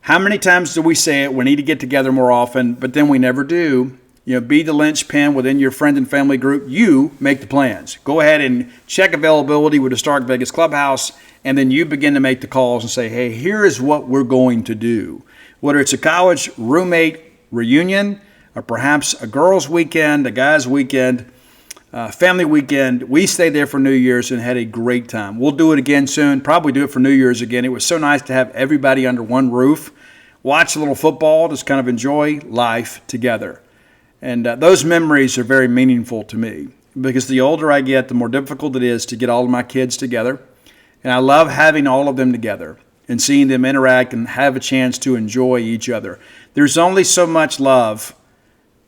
How many times do we say it? We need to get together more often, but then we never do. Be the linchpin within your friend and family group. You make the plans. Go ahead and check availability with the Stark Vegas Clubhouse, and then you begin to make the calls and say, hey, here is what we're going to do. Whether it's a college roommate reunion or perhaps a girls' weekend, a guys' weekend, family weekend, we stayed there for New Year's and had a great time. We'll do it again soon, probably do it for New Year's again. It was so nice to have everybody under one roof, watch a little football, just kind of enjoy life together. And those memories are very meaningful to me because the older I get, the more difficult it is to get all of my kids together. And I love having all of them together and seeing them interact and have a chance to enjoy each other. There's only so much love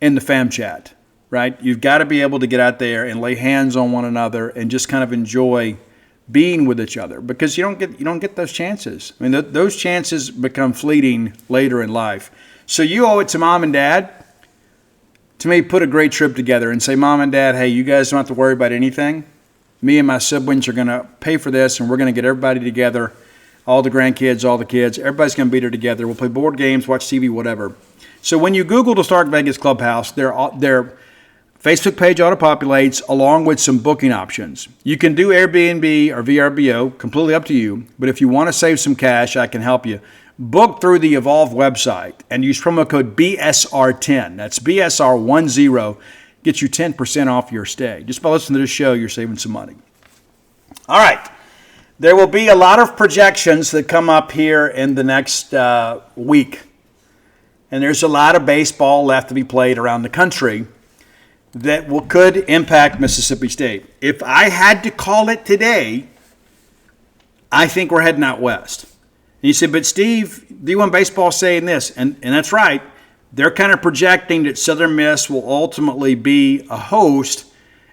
in the fam chat, right? You've got to be able to get out there and lay hands on one another and just kind of enjoy being with each other because you don't get those chances. I mean, those chances become fleeting later in life. So you owe it to mom and dad to me, put a great trip together and say, Mom and Dad, hey, you guys don't have to worry about anything. Me and my siblings are going to pay for this, and we're going to get everybody together, all the grandkids, all the kids. Everybody's going to be there together. We'll play board games, watch TV, whatever. So when you Google the Stark Vegas Clubhouse, their Facebook page auto-populates along with some booking options. You can do Airbnb or VRBO, completely up to you. But if you want to save some cash, I can help you. Book through the Evolve website and use promo code BSR10. That's BSR10. Get you 10% off your stay. Just by listening to this show, you're saving some money. All right. There will be a lot of projections that come up here in the next week. And there's a lot of baseball left to be played around the country that could impact Mississippi State. If I had to call it today, I think we're heading out west. And you said, but Steve, D1 Baseball is saying this. And that's right. They're kind of projecting that Southern Miss will ultimately be a host,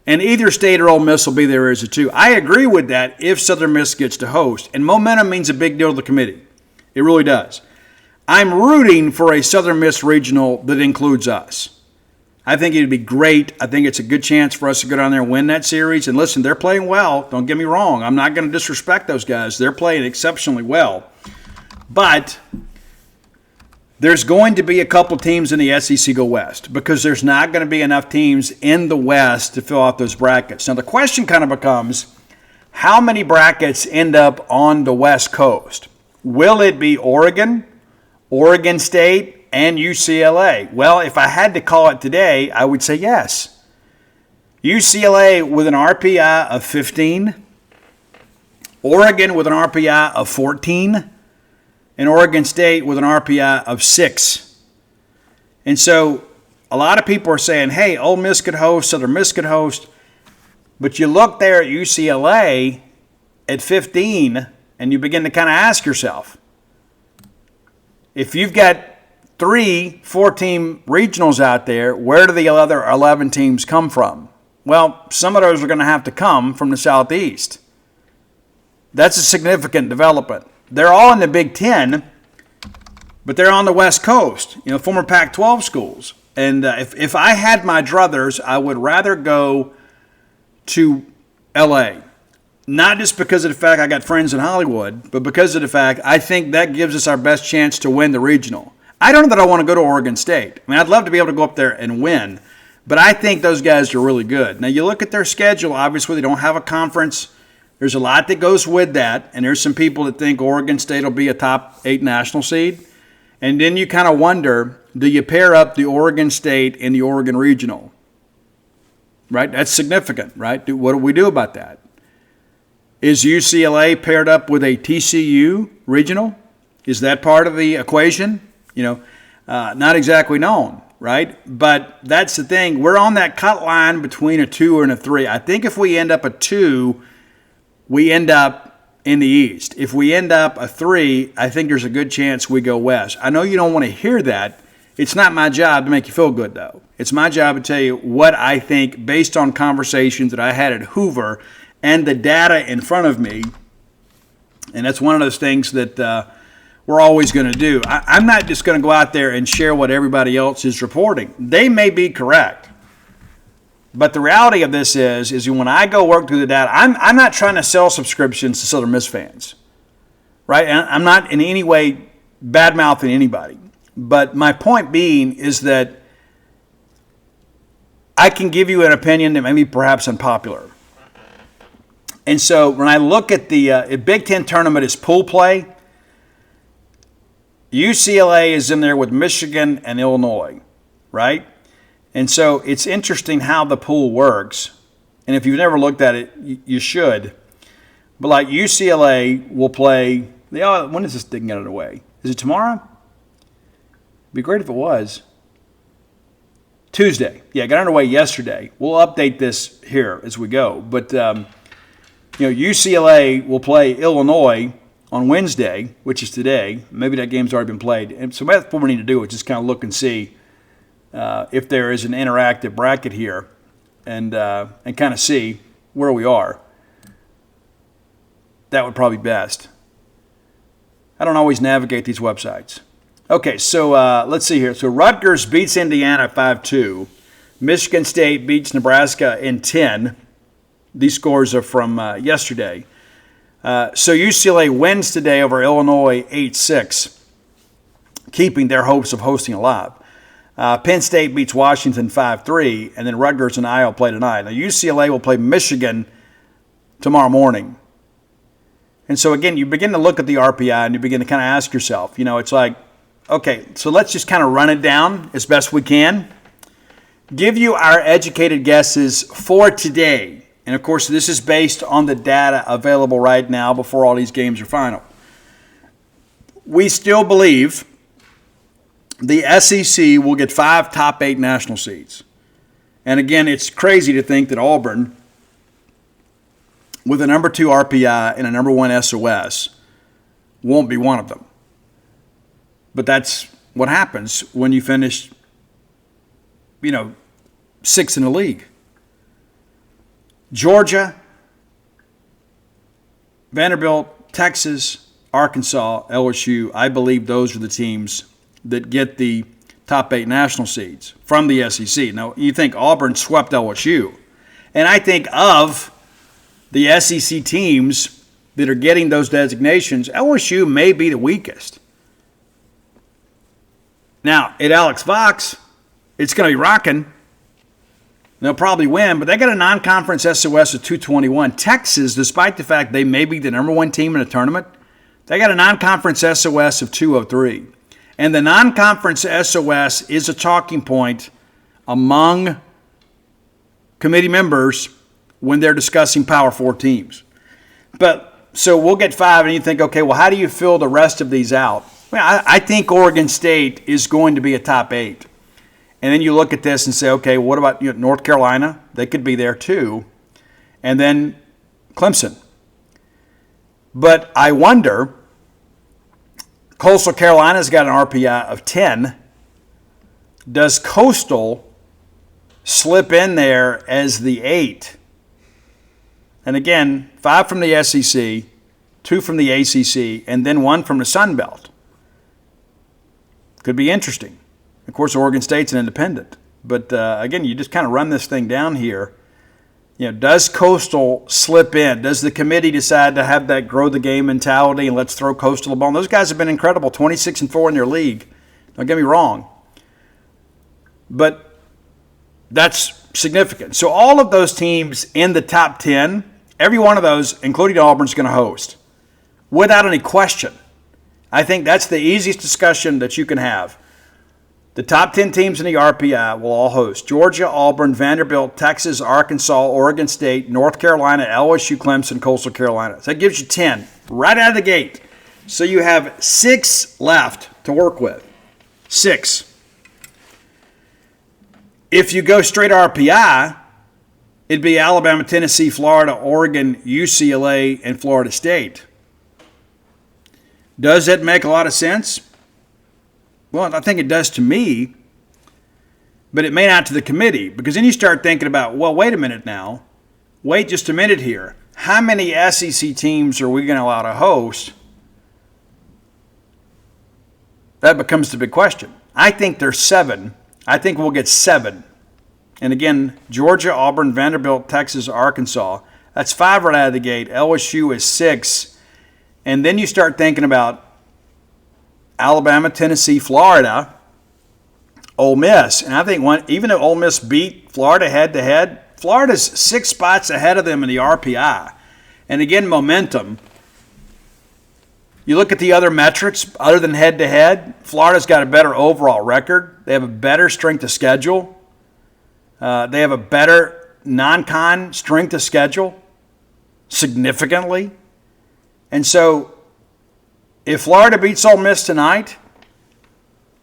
and either State or Ole Miss will be there as a two. I agree with that if Southern Miss gets to host. And momentum means a big deal to the committee. It really does. I'm rooting for a Southern Miss regional that includes us. I think it'd be great. I think it's a good chance for us to go down there and win that series. And listen, they're playing well. Don't get me wrong. I'm not going to disrespect those guys. They're playing exceptionally well. But there's going to be a couple teams in the SEC go west because there's not going to be enough teams in the West to fill out those brackets. Now, the question kind of becomes, how many brackets end up on the West Coast? Will it be Oregon, Oregon State, and UCLA? Well, if I had to call it today, I would say yes. UCLA with an RPI of 15, Oregon with an RPI of 14, and Oregon State with an RPI of 6. And so a lot of people are saying, hey, Ole Miss could host, Southern Miss could host. But you look there at UCLA at 15, and you begin to kind of ask yourself, if you've got 3 4-team regionals out there, where do the other 11 teams come from? Well, some of those are going to have to come from the Southeast. That's a significant development. They're all in the Big Ten, but they're on the West Coast, former Pac-12 schools. And if I had my druthers, I would rather go to L.A., not just because of the fact I got friends in Hollywood, but because of the fact I think that gives us our best chance to win the regional. I don't know that I want to go to Oregon State. I mean, I'd love to be able to go up there and win, but I think those guys are really good. Now, you look at their schedule, obviously they don't have a conference. There's a lot that goes with that, and there's some people that think Oregon State will be a top 8 national seed. And then you kind of wonder, do you pair up the Oregon State and the Oregon Regional? Right? That's significant, right? What do we do about that? Is UCLA paired up with a TCU Regional? Is that part of the equation? Not exactly known, right? But that's the thing. We're on that cut line between a 2 and a 3. I think if we end up a 2, we end up in the East. If we end up a 3, I think there's a good chance we go West. I know you don't want to hear that. It's not my job to make you feel good, though. It's my job to tell you what I think based on conversations that I had at Hoover and the data in front of me. And that's one of those things that we're always going to do. I'm not just going to go out there and share what everybody else is reporting. They may be correct. But the reality of this is when I go work through the data, I'm not trying to sell subscriptions to Southern Miss fans, right? And I'm not in any way bad-mouthing anybody. But my point being is that I can give you an opinion that may be perhaps unpopular. And so when I look at the Big Ten tournament is pool play, UCLA is in there with Michigan and Illinois, right? And so it's interesting how the pool works. And if you've never looked at it, you should. But like UCLA will play, when is this thing get underway? Is it tomorrow? It'd be great if it was. Tuesday. Yeah, it got underway yesterday. We'll update this here as we go. But, UCLA will play Illinois on Wednesday, which is today. Maybe that game's already been played. And so that's what we need to do is just kind of look and see if there is an interactive bracket here and kind of see where we are. That would probably be best. I don't always navigate these websites. Okay, so let's see here. So Rutgers beats Indiana 5-2. Michigan State beats Nebraska in 10. These scores are from yesterday. So UCLA wins today over Illinois 8-6, keeping their hopes of hosting alive. Penn State beats Washington 5-3, and then Rutgers and Iowa play tonight. Now, UCLA will play Michigan tomorrow morning. And so, again, you begin to look at the RPI and you begin to kind of ask yourself, it's like, okay, so let's just kind of run it down as best we can. Give you our educated guesses for today. And, of course, this is based on the data available right now before all these games are final. We still believe the SEC will get 5 top 8 national seeds. And, again, it's crazy to think that Auburn, with a number 2 RPI and a number 1 SOS, won't be one of them. But that's what happens when you finish, 6th in the league. Georgia, Vanderbilt, Texas, Arkansas, LSU, I believe those are the teams that get the top 8 national seeds from the SEC. Now, you think Auburn swept LSU. And I think of the SEC teams that are getting those designations, LSU may be the weakest. Now, at Alex Fox, it's going to be rocking. They'll probably win, but they got a non-conference SOS of 221. Texas, despite the fact they may be the number 1 team in the tournament, they got a non-conference SOS of 203. And the non-conference SOS is a talking point among committee members when they're discussing Power 4 teams. But so we'll get 5, and you think, okay, well, how do you fill the rest of these out? Well, I think Oregon State is going to be a top 8. And then you look at this and say, okay, what about North Carolina? They could be there too. And then Clemson. But I wonder, Coastal Carolina's got an RPI of 10. Does Coastal slip in there as the 8? And again, 5 from the SEC, 2 from the ACC, and then 1 from the Sun Belt. Could be interesting. Of course, Oregon State's an independent. But again, you just kind of run this thing down here. Does Coastal slip in? Does the committee decide to have that grow the game mentality and let's throw Coastal a bone? Those guys have been incredible, 26-4 in their league. Don't get me wrong. But that's significant. So all of those teams in the top 10, every one of those, including Auburn, is going to host. Without any question. I think that's the easiest discussion that you can have. The top 10 teams in the RPI will all host. Georgia, Auburn, Vanderbilt, Texas, Arkansas, Oregon State, North Carolina, LSU, Clemson, Coastal Carolina. So that gives you 10 right out of the gate. So you have 6 left to work with. 6. If you go straight RPI, it'd be Alabama, Tennessee, Florida, Oregon, UCLA, and Florida State. Does that make a lot of sense? Well, I think it does to me, but it may not to the committee, because then you start thinking about, well, wait a minute now. Wait just a minute here. How many SEC teams are we going to allow to host? That becomes the big question. I think there's 7. I think we'll get 7. And again, Georgia, Auburn, Vanderbilt, Texas, Arkansas. That's 5 right out of the gate. LSU is 6. And then you start thinking about Alabama, Tennessee, Florida, Ole Miss. And I think even though Ole Miss beat Florida head-to-head, Florida's 6 spots ahead of them in the RPI. And again, momentum. You look at the other metrics other than head-to-head, Florida's got a better overall record. They have a better strength of schedule. They have a better non-con strength of schedule, significantly. And so if Florida beats Ole Miss tonight,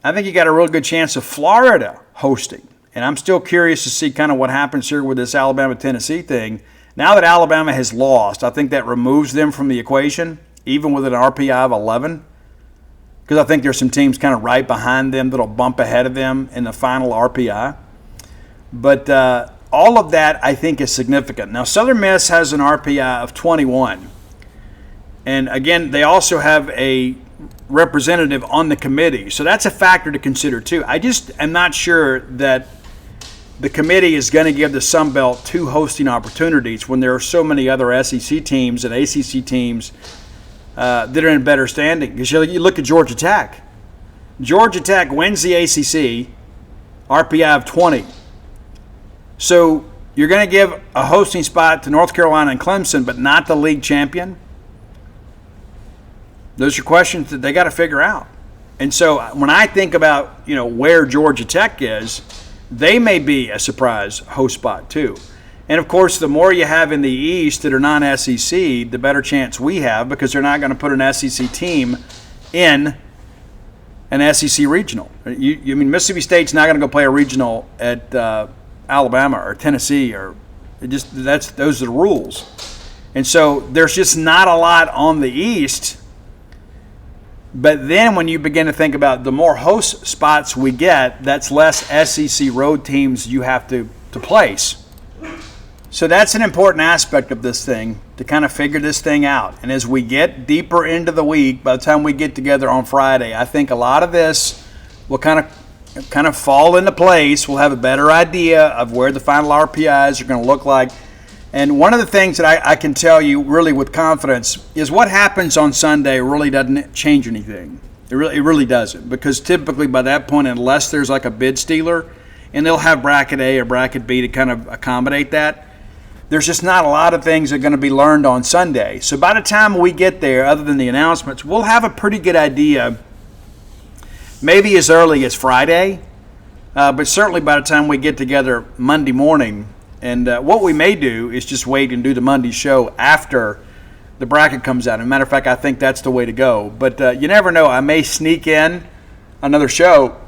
I think you got a real good chance of Florida hosting. And I'm still curious to see kind of what happens here with this Alabama-Tennessee thing. Now that Alabama has lost, I think that removes them from the equation, even with an RPI of 11, because I think there's some teams kind of right behind them that'll bump ahead of them in the final RPI. But all of that, I think, is significant. Now, Southern Miss has an RPI of 21. And again, they also have a representative on the committee. So that's a factor to consider too. I just am not sure that the committee is going to give the Sun Belt 2 hosting opportunities when there are so many other SEC teams and ACC teams that are in better standing. Because you look at Georgia Tech. Georgia Tech wins the ACC, RPI of 20. So you're going to give a hosting spot to North Carolina and Clemson, but not the league champion? Those are questions that they got to figure out. And so when I think about, where Georgia Tech is, they may be a surprise host spot too. And, of course, the more you have in the East that are non-SEC, the better chance we have, because they're not going to put an SEC team in an SEC regional. Mississippi State's not going to go play a regional at Alabama or Tennessee, or those are the rules. And so there's just not a lot on the East. But then when you begin to think about the more host spots we get, that's less SEC road teams you have to place. So that's an important aspect of this thing, to kind of figure this thing out. And as we get deeper into the week, by the time we get together on Friday, I think a lot of this will kind of fall into place. We'll have a better idea of where the final RPIs are going to look like. And one of the things that I can tell you really with confidence is what happens on Sunday really doesn't change anything. It really doesn't, because typically by that point, unless there's like a bid stealer, and they'll have bracket A or bracket B to kind of accommodate that, there's just not a lot of things that are going to be learned on Sunday. So by the time we get there, other than the announcements, we'll have a pretty good idea, maybe as early as Friday, but certainly by the time we get together Monday morning. And what we may do is just wait and do the Monday show after the bracket comes out. As a matter of fact, I think that's the way to go. But you never know. I may sneak in another show.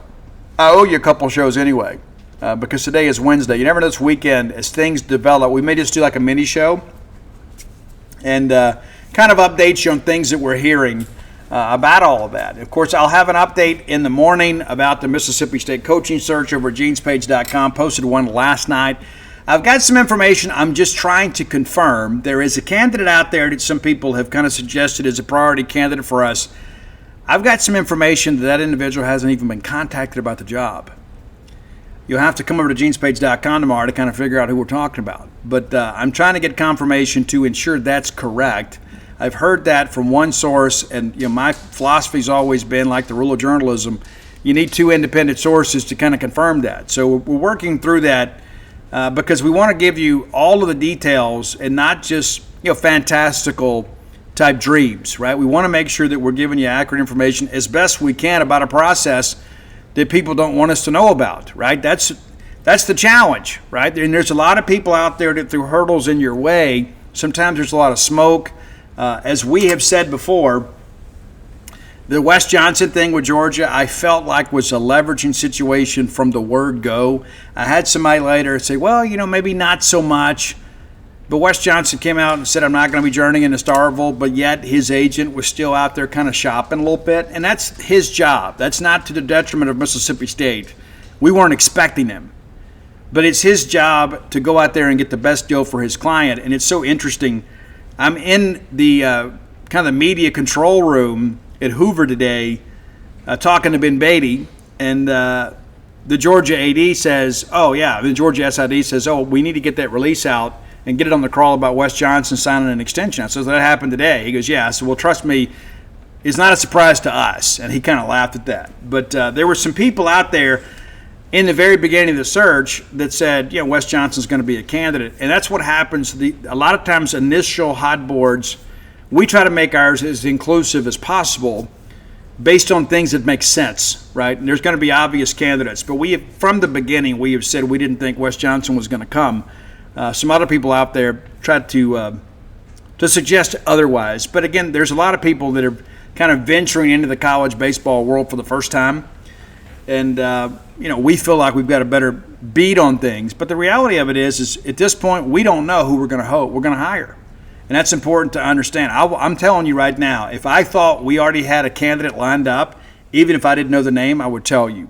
I owe you a couple shows anyway. Because today is Wednesday. You never know this weekend, as things develop, we may just do like a mini show and kind of update you on things that we're hearing about all of that. Of course, I'll have an update in the morning about the Mississippi State coaching search over at genespage.com. Posted one last night. I've got some information I'm just trying to confirm. There is a candidate out there that some people have kind of suggested as a priority candidate for us. I've got some information that individual hasn't even been contacted about the job. You'll have to come over to genespage.com tomorrow to kind of figure out who we're talking about. But I'm trying to get confirmation to ensure that's correct. I've heard that from one source, and my philosophy's always been, like the rule of journalism, you need two independent sources to kind of confirm that. So we're working through that because we want to give you all of the details and not just fantastical type dreams, right? We want to make sure that we're giving you accurate information as best we can about a process that people don't want us to know about, right? That's the challenge, right? And there's a lot of people out there that threw hurdles in your way. Sometimes there's a lot of smoke. As we have said before, the Wes Johnson thing with Georgia, I felt like was a leveraging situation from the word go. I had somebody later say, well, maybe not so much. But Wes Johnson came out and said, I'm not going to be journeying into Starkville, but yet his agent was still out there kind of shopping a little bit. And that's his job. That's not to the detriment of Mississippi State. We weren't expecting him. But it's his job to go out there and get the best deal for his client. And it's so interesting. I'm in the kind of the media control room at Hoover today talking to Ben Beatty. And the Georgia AD says, the Georgia SID says, we need to get that release out and get it on the crawl about Wes Johnson signing an extension. I said, that happened today. He goes, yeah. I said, well, trust me, it's not a surprise to us. And he kind of laughed at that. But there were some people out there in the very beginning of the search that said, Wes Johnson's going to be a candidate. And that's what happens. A lot of times initial hot boards, we try to make ours as inclusive as possible based on things that make sense, right? And there's going to be obvious candidates. But from the beginning, we have said we didn't think Wes Johnson was going to come. Some other people out there tried to suggest otherwise. But again, there's a lot of people that are kind of venturing into the college baseball world for the first time. And, we feel like we've got a better beat on things. But the reality of it is at this point, we don't know who we're going to hire. And that's important to understand. I'm telling you right now, if I thought we already had a candidate lined up, even if I didn't know the name, I would tell you.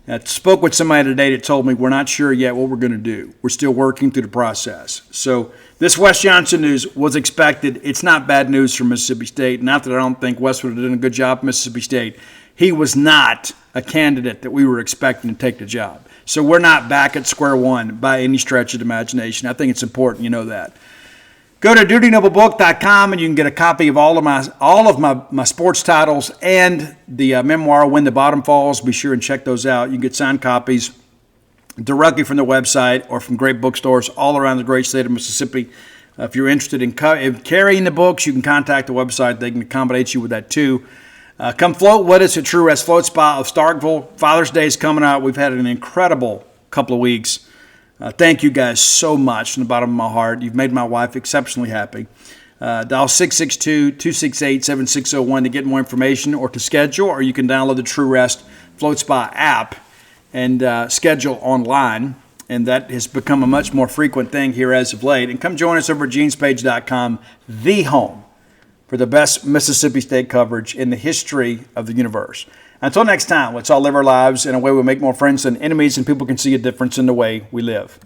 I spoke with somebody today that told me we're not sure yet what we're going to do. We're still working through the process. So this Wes Johnson news was expected. It's not bad news for Mississippi State. Not that I don't think Wes would have done a good job at Mississippi State. He was not a candidate that we were expecting to take the job. So we're not back at square one by any stretch of the imagination. I think it's important you know that. Go to DutyNobleBook.com and you can get a copy of all of my sports titles and the memoir When the Bottom Falls. Be sure and check those out. You can get signed copies. directly from the website or from great bookstores all around the great state of Mississippi. If you're interested in carrying the books, you can contact the website. They can accommodate you with that too. Come float with us at True Rest Float Spa of Starkville. Father's Day is coming out. We've had an incredible couple of weeks. Thank you guys so much from the bottom of my heart. You've made my wife exceptionally happy. Dial 662-268-7601 to get more information or to schedule, or you can download the True Rest Float Spa app and schedule online. And that has become a much more frequent thing here as of late. And come join us over at genespage.com, the home for the best Mississippi State coverage in the history of the universe. Until next time, let's all live our lives in a way we make more friends than enemies, and people can see a difference in the way we live.